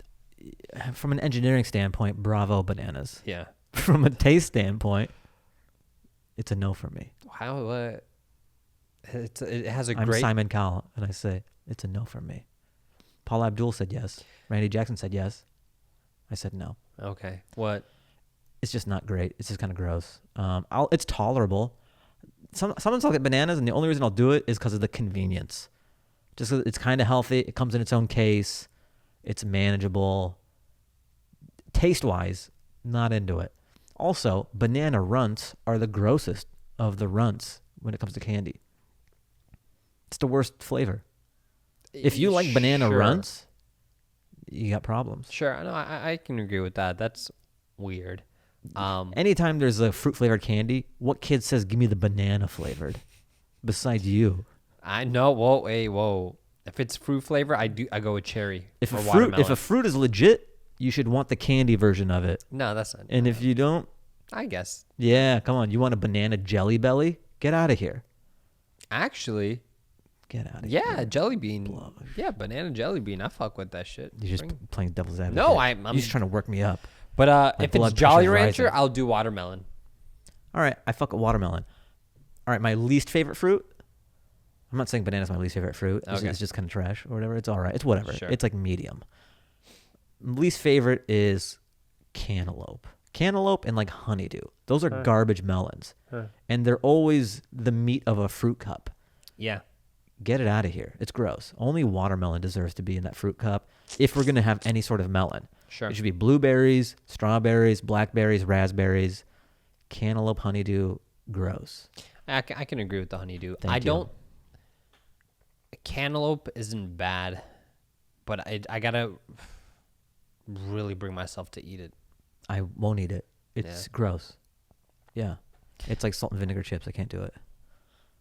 From an engineering standpoint, bravo bananas. Yeah. From a taste standpoint, it's a no for me. How? It has a I'm great... Simon Cowell, and I say it's a no for me. Paul Abdul said yes. Randy Jackson said yes. I said no. Okay. What? It's just not great. It's just kind of gross. It's tolerable. Sometimes I'll get bananas, and the only reason I'll do it is because of the convenience. Just 'cause it's kind of healthy. It comes in its own case. It's manageable. Taste-wise, not into it. Also, banana runts are the grossest of the runts when it comes to candy. It's the worst flavor. If you like banana runts, you got problems. Sure. No, I can agree with that. That's weird. Anytime there's a fruit-flavored candy, what kid says, give me the banana-flavored? Besides you. I know. Whoa. If it's fruit flavor, I go with cherry. If a fruit is legit, you should want the candy version of it. No, that's not. And if you don't, I guess. Yeah, come on. You want a banana jelly belly? Get out of here. Actually, get out of here. Yeah, jelly bean. Blush. Yeah, banana jelly bean. I fuck with that shit. You're just playing devil's advocate. No, I'm You're just trying to work me up. But if it's Jolly Rancher, I'll do watermelon. All right, I fuck a watermelon. All right, my least favorite fruit. I'm not saying banana's my least favorite fruit. Okay. It's just kind of trash or whatever. It's all right. It's whatever. Sure. It's like medium. Least favorite is cantaloupe. Cantaloupe and like honeydew. Those are garbage melons. And they're always the meat of a fruit cup. Yeah. Get it out of here. It's gross. Only watermelon deserves to be in that fruit cup if we're going to have any sort of melon. Sure. It should be blueberries, strawberries, blackberries, raspberries, cantaloupe, honeydew. Gross. I can agree with the honeydew. Thank you. Cantaloupe isn't bad, but I gotta really bring myself to eat it. I won't eat it. It's gross. Yeah. It's like salt and vinegar chips. I can't do it.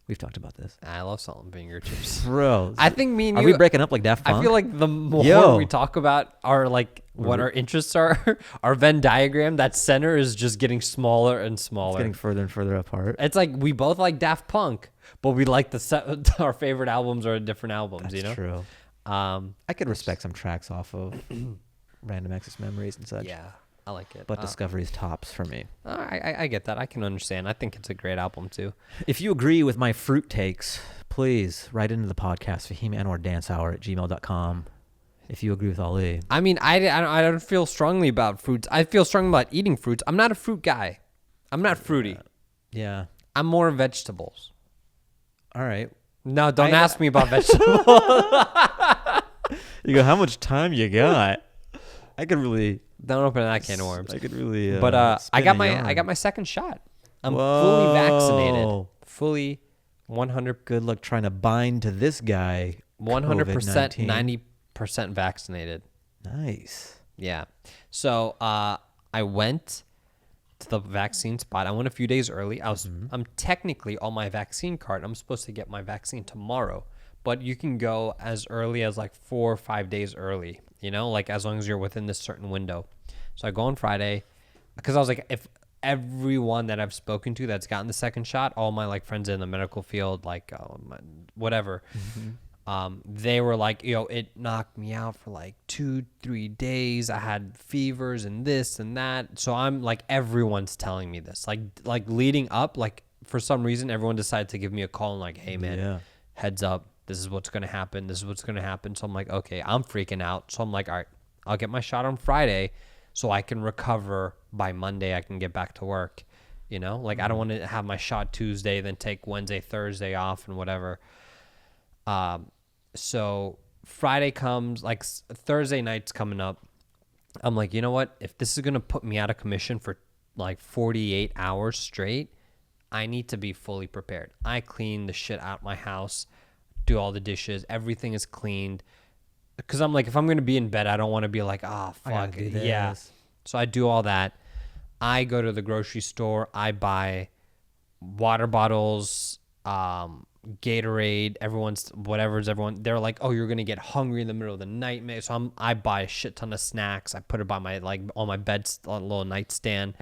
We've talked about this. I love salt and vinegar chips. Bro. I think me and Are you... we breaking up like Daft Punk? I feel like the more we talk about our, like, what our interests are, our Venn diagram, that center is just getting smaller and smaller. It's getting further and further apart. It's like we both like Daft Punk, but we like our favorite albums are different albums, That's you know? true. I could respect some tracks off of Random Access Memories and such. Yeah, I like it. But Discovery's tops for me. I get that. I can understand. I think it's a great album, too. If you agree with my fruit takes, please write into the podcast, fahimanwardancehour@gmail.com. If you agree with Ali. I mean, I don't feel strongly about fruits. I feel strongly about eating fruits. I'm not a fruit guy. I'm not fruity. Yeah. I'm more vegetables. All right. No, don't ask me about vegetables. You go, how much time you got? I could really... Don't open that can of worms. I could really... But I got my second shot. I'm fully vaccinated. Fully 100. Good luck trying to bind to this guy. 100%, 90% vaccinated. Nice. Yeah. So I went to the vaccine spot. I went a few days early. I'm technically on my vaccine card. I'm supposed to get my vaccine tomorrow, but you can go as early as like 4 or 5 days early, you know, like as long as you're within this certain window. So I go on Friday because I was like, if everyone that I've spoken to that's gotten the second shot, all my like friends in the medical field, like whatever, they were like, yo, it knocked me out for like 2-3 days. I had fevers and this and that. So I'm like, everyone's telling me this, like leading up, like for some reason, everyone decided to give me a call and like, hey man, heads up. This is what's going to happen. This is what's going to happen. So I'm like, okay, I'm freaking out. So I'm like, all right, I'll get my shot on Friday so I can recover by Monday. I can get back to work, you know, like I don't want to have my shot Tuesday, then take Wednesday, Thursday off and whatever. So Friday comes, like Thursday night's coming up. I'm like, you know what? If this is going to put me out of commission for like 48 hours straight, I need to be fully prepared. I clean the shit out my house, do all the dishes. Everything is cleaned. Because I'm like, if I'm going to be in bed, I don't want to be like, fuck. Yeah. So I do all that. I go to the grocery store. I buy water bottles, Gatorade, everyone. They're like, oh, you're going to get hungry in the middle of the night, man. So I buy a shit ton of snacks. I put it by my, like, on my bed, on a little nightstand.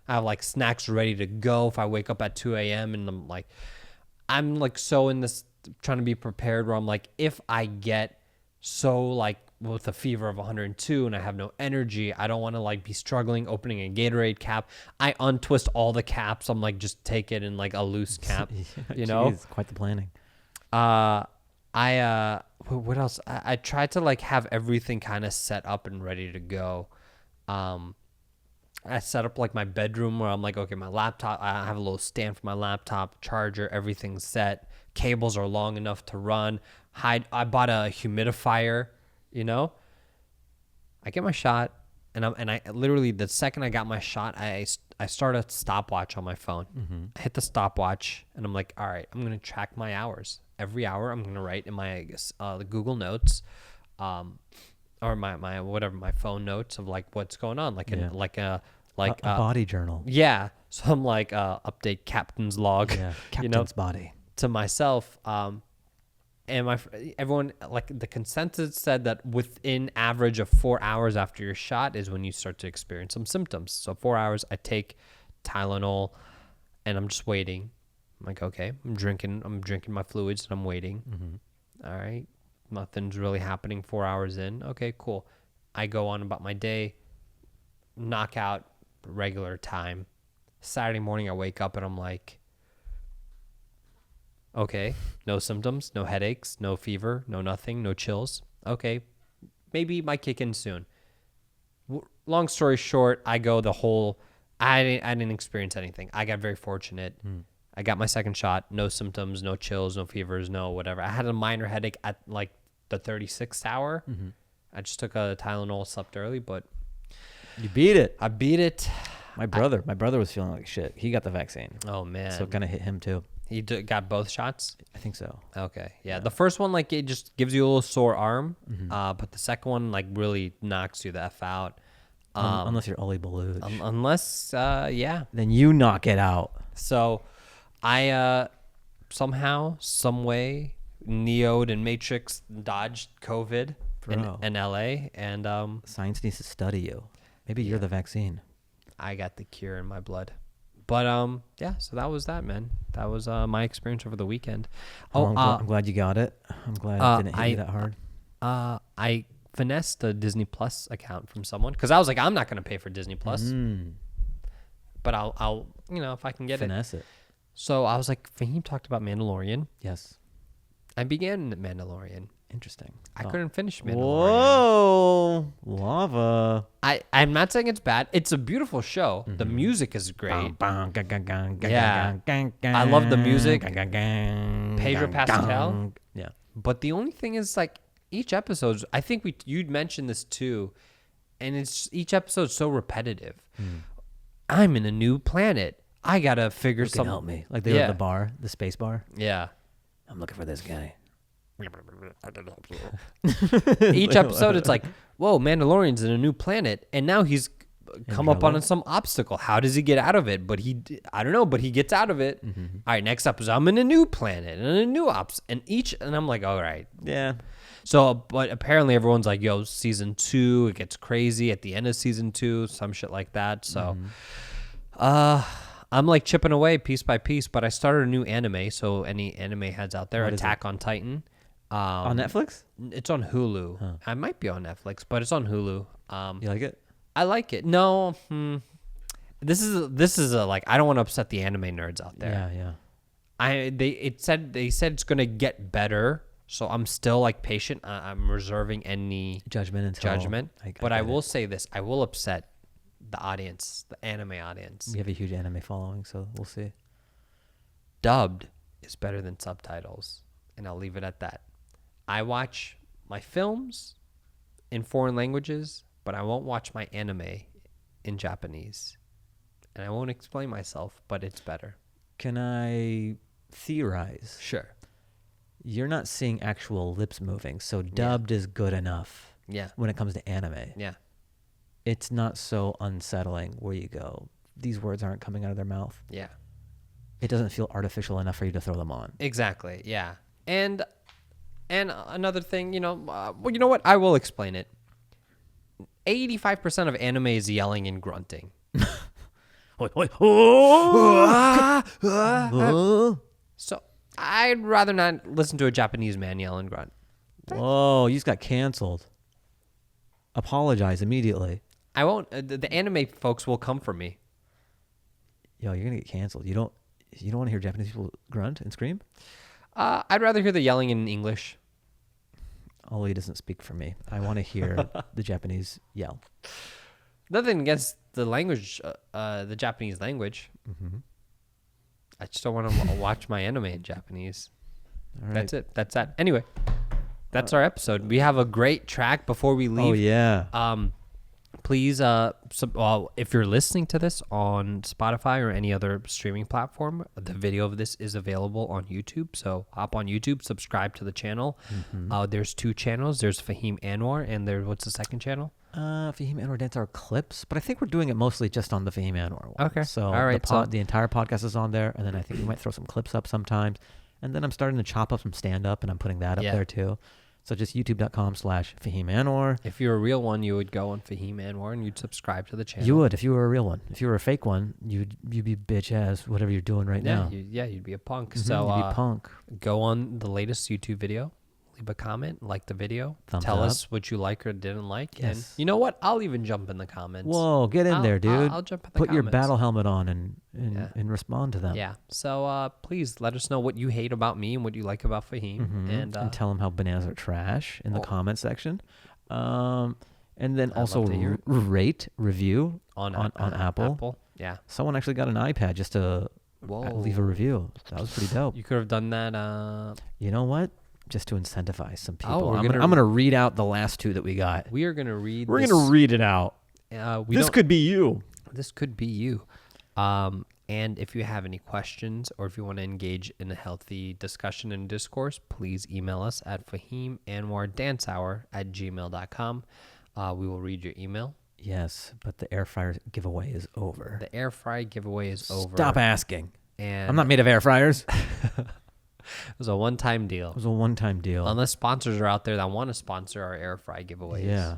I have like snacks ready to go if I wake up at 2 a.m. and I'm like so in this trying to be prepared where I'm like, if I get so like with a fever of 102 and I have no energy, I don't want to like be struggling opening a Gatorade cap. I untwist all the caps. I'm like, just take it in like a loose cap, you know? Geez, quite the planning. What else? I tried to like have everything kind of set up and ready to go. I set up like my bedroom where I'm like, okay, my laptop, I have a little stand for my laptop, charger, everything's set. Cables are long enough to run. I bought a humidifier, you know. I get my shot, and I literally the second I got my shot, I start a stopwatch on my phone. I hit the stopwatch, and I'm like, all right, I'm gonna track my hours. Every hour, I'm gonna write in my the Google Notes, or my whatever, my phone notes of like what's going on, like a body journal. Yeah. So I'm like update captain's log. Yeah, captain's you know, body. To myself, and everyone, like the consensus said that within average of 4 hours after your shot is when you start to experience some symptoms. So 4 hours, I take Tylenol, and I'm just waiting. I'm like, okay, I'm drinking my fluids, and I'm waiting. All right, nothing's really happening 4 hours in. Okay, cool. I go on about my day, knock out regular time, Saturday morning, I wake up and I'm like, okay, no symptoms, no headaches, no fever, no nothing, no chills. Okay, maybe it might kick in soon. Long story short, I go the whole. I didn't experience anything. I got very fortunate. I got my second shot. No symptoms, no chills, no fevers, no whatever. I had a minor headache at like the 36th hour. I just took a Tylenol, slept early, but You beat it. I beat it. My brother was feeling like shit. He got the vaccine. Oh man, So it kind of hit him too. he got both shots. I think so. Okay, yeah. The first one, like, it just gives you a little sore arm, but the second one, like, really knocks you the f out. Unless you're Oli Baluch. Unless, yeah. Then you knock it out. So, I somehow, some way, Neo'd and Matrix dodged COVID in LA, and Science needs to study you. Maybe you're the vaccine. I got the cure in my blood. But yeah, so that was that, man. That was my experience over the weekend. I'm glad you got it. I'm glad it didn't hit you that hard. I finessed a Disney Plus account from someone because I was like, I'm not going to pay for Disney Plus, but I'll if I can get finesse it. So I was like, Fahim talked about Mandalorian. Yes. I began Mandalorian. Interesting. I couldn't finish Mandalorian. Whoa, lava. I'm not saying it's bad. It's a beautiful show. The music is great. Yeah. I love the music. Pedro Pascal. Yeah. But the only thing is, like, each episode, I think you'd mentioned this too, and it's each episode's so repetitive. I'm in a new planet. I gotta figure something. Help me. Like they were at the bar, the space bar. Yeah. I'm looking for this guy. Each episode, it's like, whoa, Mandalorian's in a new planet, and now he's come up on some obstacle. How does he get out of it? But I don't know, but he gets out of it. All right, next episode, I'm in a new planet and a new and I'm like, all right. Yeah. So, but apparently everyone's like, yo, season 2, it gets crazy at the end of season 2, some shit like that. So, I'm like chipping away piece by piece, but I started a new anime. So any anime heads out there, Attack on Titan. On Netflix? It's on Hulu. Huh. I might be on Netflix, but it's on Hulu. You like it? I like it. No, this is a like, I don't want to upset the anime nerds out there. Yeah. They said it's gonna get better, so I'm still like patient. I'm reserving any judgment. But I will say this: I will upset the audience, the anime audience. We have a huge anime following, so we'll see. Dubbed is better than subtitles, and I'll leave it at that. I watch my films in foreign languages, but I won't watch my anime in Japanese. And I won't explain myself, but it's better. Can I theorize? Sure. You're not seeing actual lips moving, so dubbed is good enough. Yeah. When it comes to anime. Yeah. It's not so unsettling where you go, these words aren't coming out of their mouth. Yeah. It doesn't feel artificial enough for you to throw them on. Exactly. Yeah. And another thing, you know what? I will explain it. 85% of anime is yelling and grunting. So I'd rather not listen to a Japanese man yell and grunt. Whoa, you just got canceled. Apologize immediately. I won't. The anime folks will come for me. Yo, you're gonna get canceled. You don't want to hear Japanese people grunt and scream? I'd rather hear the yelling in English. Oli doesn't speak for me. I want to hear the Japanese yell. Nothing against the language, the Japanese language. Mm-hmm. I just don't want to watch my anime in Japanese. All right. That's it. That's that. Anyway, that's our episode. We have a great track before we leave. Oh, yeah. Please, if you're listening to this on Spotify or any other streaming platform, the video of this is available on YouTube. So hop on YouTube, subscribe to the channel. Mm-hmm. There's 2 channels. There's Fahim Anwar, and what's the second channel? Fahim Anwar Dance Hour clips, but I think we're doing it mostly just on the Fahim Anwar one. Okay. So all right, the entire podcast is on there, and then I think we might throw some clips up sometimes. And then I'm starting to chop up some stand-up, and I'm putting that up there too. So just youtube.com/Fahim Anwar. If you're a real one, you would go on Fahim Anwar and you'd subscribe to the channel. You would, if you were a real one. If you were a fake one, you'd be bitch ass, whatever you're doing right now. You'd be a punk. Mm-hmm, So you'd be punk. Go on the latest YouTube video. leave a comment, like the video, Thumbs tell up. us what you like or didn't like. Yes. And you know what? I'll even jump in the comments. Whoa, get in there, dude. I'll jump in the Put your comments. battle helmet on and respond to them. Yeah. So please let us know what you hate about me and what you like about Fahim. And tell them how bananas are trash in the comment section. And then I'd also love to hear it. rate, review on Apple. Yeah. Someone actually got an iPad just to leave a review. That was pretty dope. You could have done that. You know what? Just to incentivize some people. we're I'm gonna- gonna read out the last two that we got. We are going to read We're this. gonna read it out. This could be you. This could be you. And if you have any questions or if you want to engage in a healthy discussion and discourse, please email us at fahimanwardancehour@gmail.com. We will read your email. Yes, but the air fryer giveaway is over. The air fry giveaway is over. Stop asking. And I'm not made of air fryers. It was a one-time deal. It was a one-time deal. Unless sponsors are out there that want to sponsor our air fry giveaways. Yeah.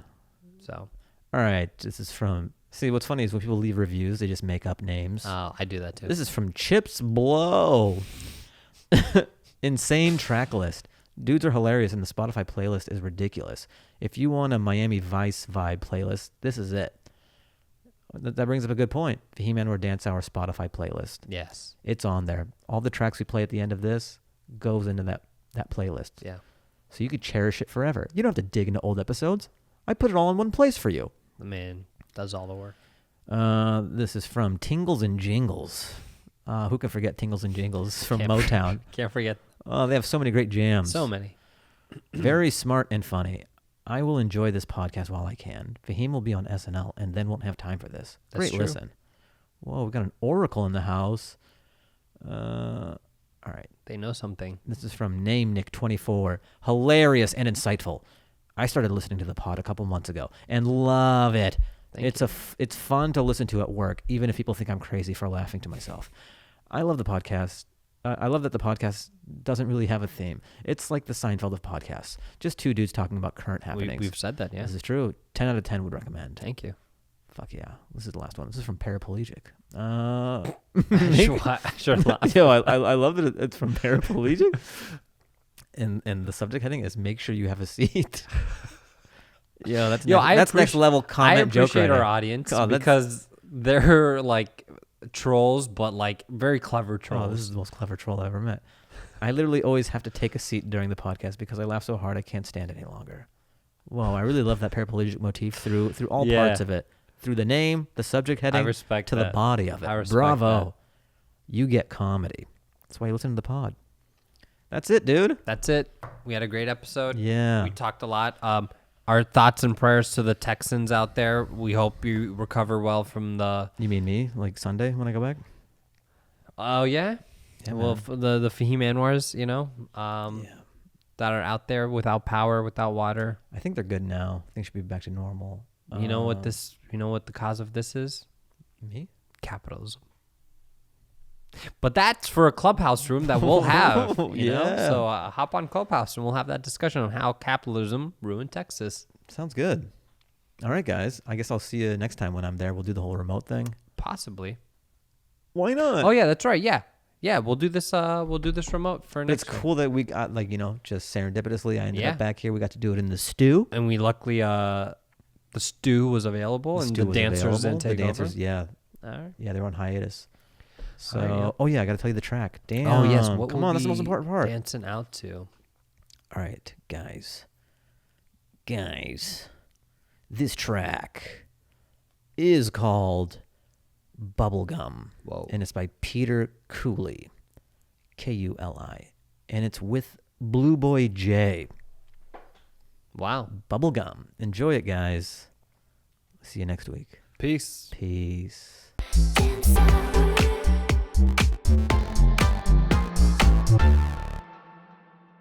So. All right. This is from. See, what's funny is when people leave reviews, they just make up names. I do that too. This is from Chips Blow. Insane track list. Dudes are hilarious, and the Spotify playlist is ridiculous. If you want a Miami Vice vibe playlist, this is it. That brings up a good point. Fahim Anwar Dance Hour Spotify playlist. Yes. It's on there. All the tracks we play at the end of this goes into that playlist. Yeah. So you could cherish it forever. You don't have to dig into old episodes. I put it all in one place for you. The man does all the work. This is from Tingles and Jingles. Who can forget Tingles and Jingles from Motown? Can't forget. Oh, they have so many great jams. So many. Very smart and funny. I will enjoy this podcast while I can. Fahim will be on SNL and then won't have time for this. That's Great true. listen. Whoa, we got an oracle in the house. All right. They know something. This is from NameNick24. Hilarious and insightful. I started listening to the pod a couple months ago and love it. It's fun to listen to at work, even if people think I'm crazy for laughing to myself. I love the podcast. I love that the podcast doesn't really have a theme. It's like the Seinfeld of podcasts. Just two dudes talking about current happenings. We've said that, yeah. This is true. 10 out of 10 would recommend. Thank you. Fuck yeah. This is the last one. This is from Paraplegic. Sure. Yo, I love that it's from Paraplegic. And the subject heading is make sure you have a seat. Yo, that's next level comment. I appreciate joke our right audience God, because they're like trolls, but like very clever trolls. Oh, this is the most clever troll I ever met. I literally always have to take a seat during the podcast because I laugh so hard I can't stand it any longer. Whoa, I really love that paraplegic motif through all parts of it. Through the name, the subject heading, to the body of it. I respect Bravo. that. You get comedy. That's why you listen to the pod. That's it, dude. That's it. We had a great episode. Yeah. We talked a lot. Our thoughts and prayers to the Texans out there. We hope you recover well from the... You mean me? Like Sunday when I go back? Oh, yeah? Yeah, well, the Fahim Anwars, that are out there without power, without water. I think they're good now. I think should be back to normal. You know what the cause of this is? Me? Capitalism. But that's for a Clubhouse room that we'll have, you know? So hop on Clubhouse and we'll have that discussion on how capitalism ruined Texas. Sounds good. All right, guys. I guess I'll see you next time when I'm there. We'll do the whole remote thing. Possibly. Why not? Oh, yeah, that's right. Yeah. Yeah, we'll do this remote for next It's week. cool that we got, just serendipitously, I ended up back here. We got to do it in the stew. And we luckily, the stew was available and the dancers didn't take over. Yeah. All right. Yeah, they were on hiatus. So, yeah. oh yeah, I got to tell you the track. Damn. Oh, yes. Come on, that's the most important part. Dancing out to. All right, guys. This track is called Bubblegum. Whoa. And it's by Peter Kuli. Kuli. And it's with Blue Boy J. Wow. Bubblegum. Enjoy it, guys. See you next week. Peace. Peace.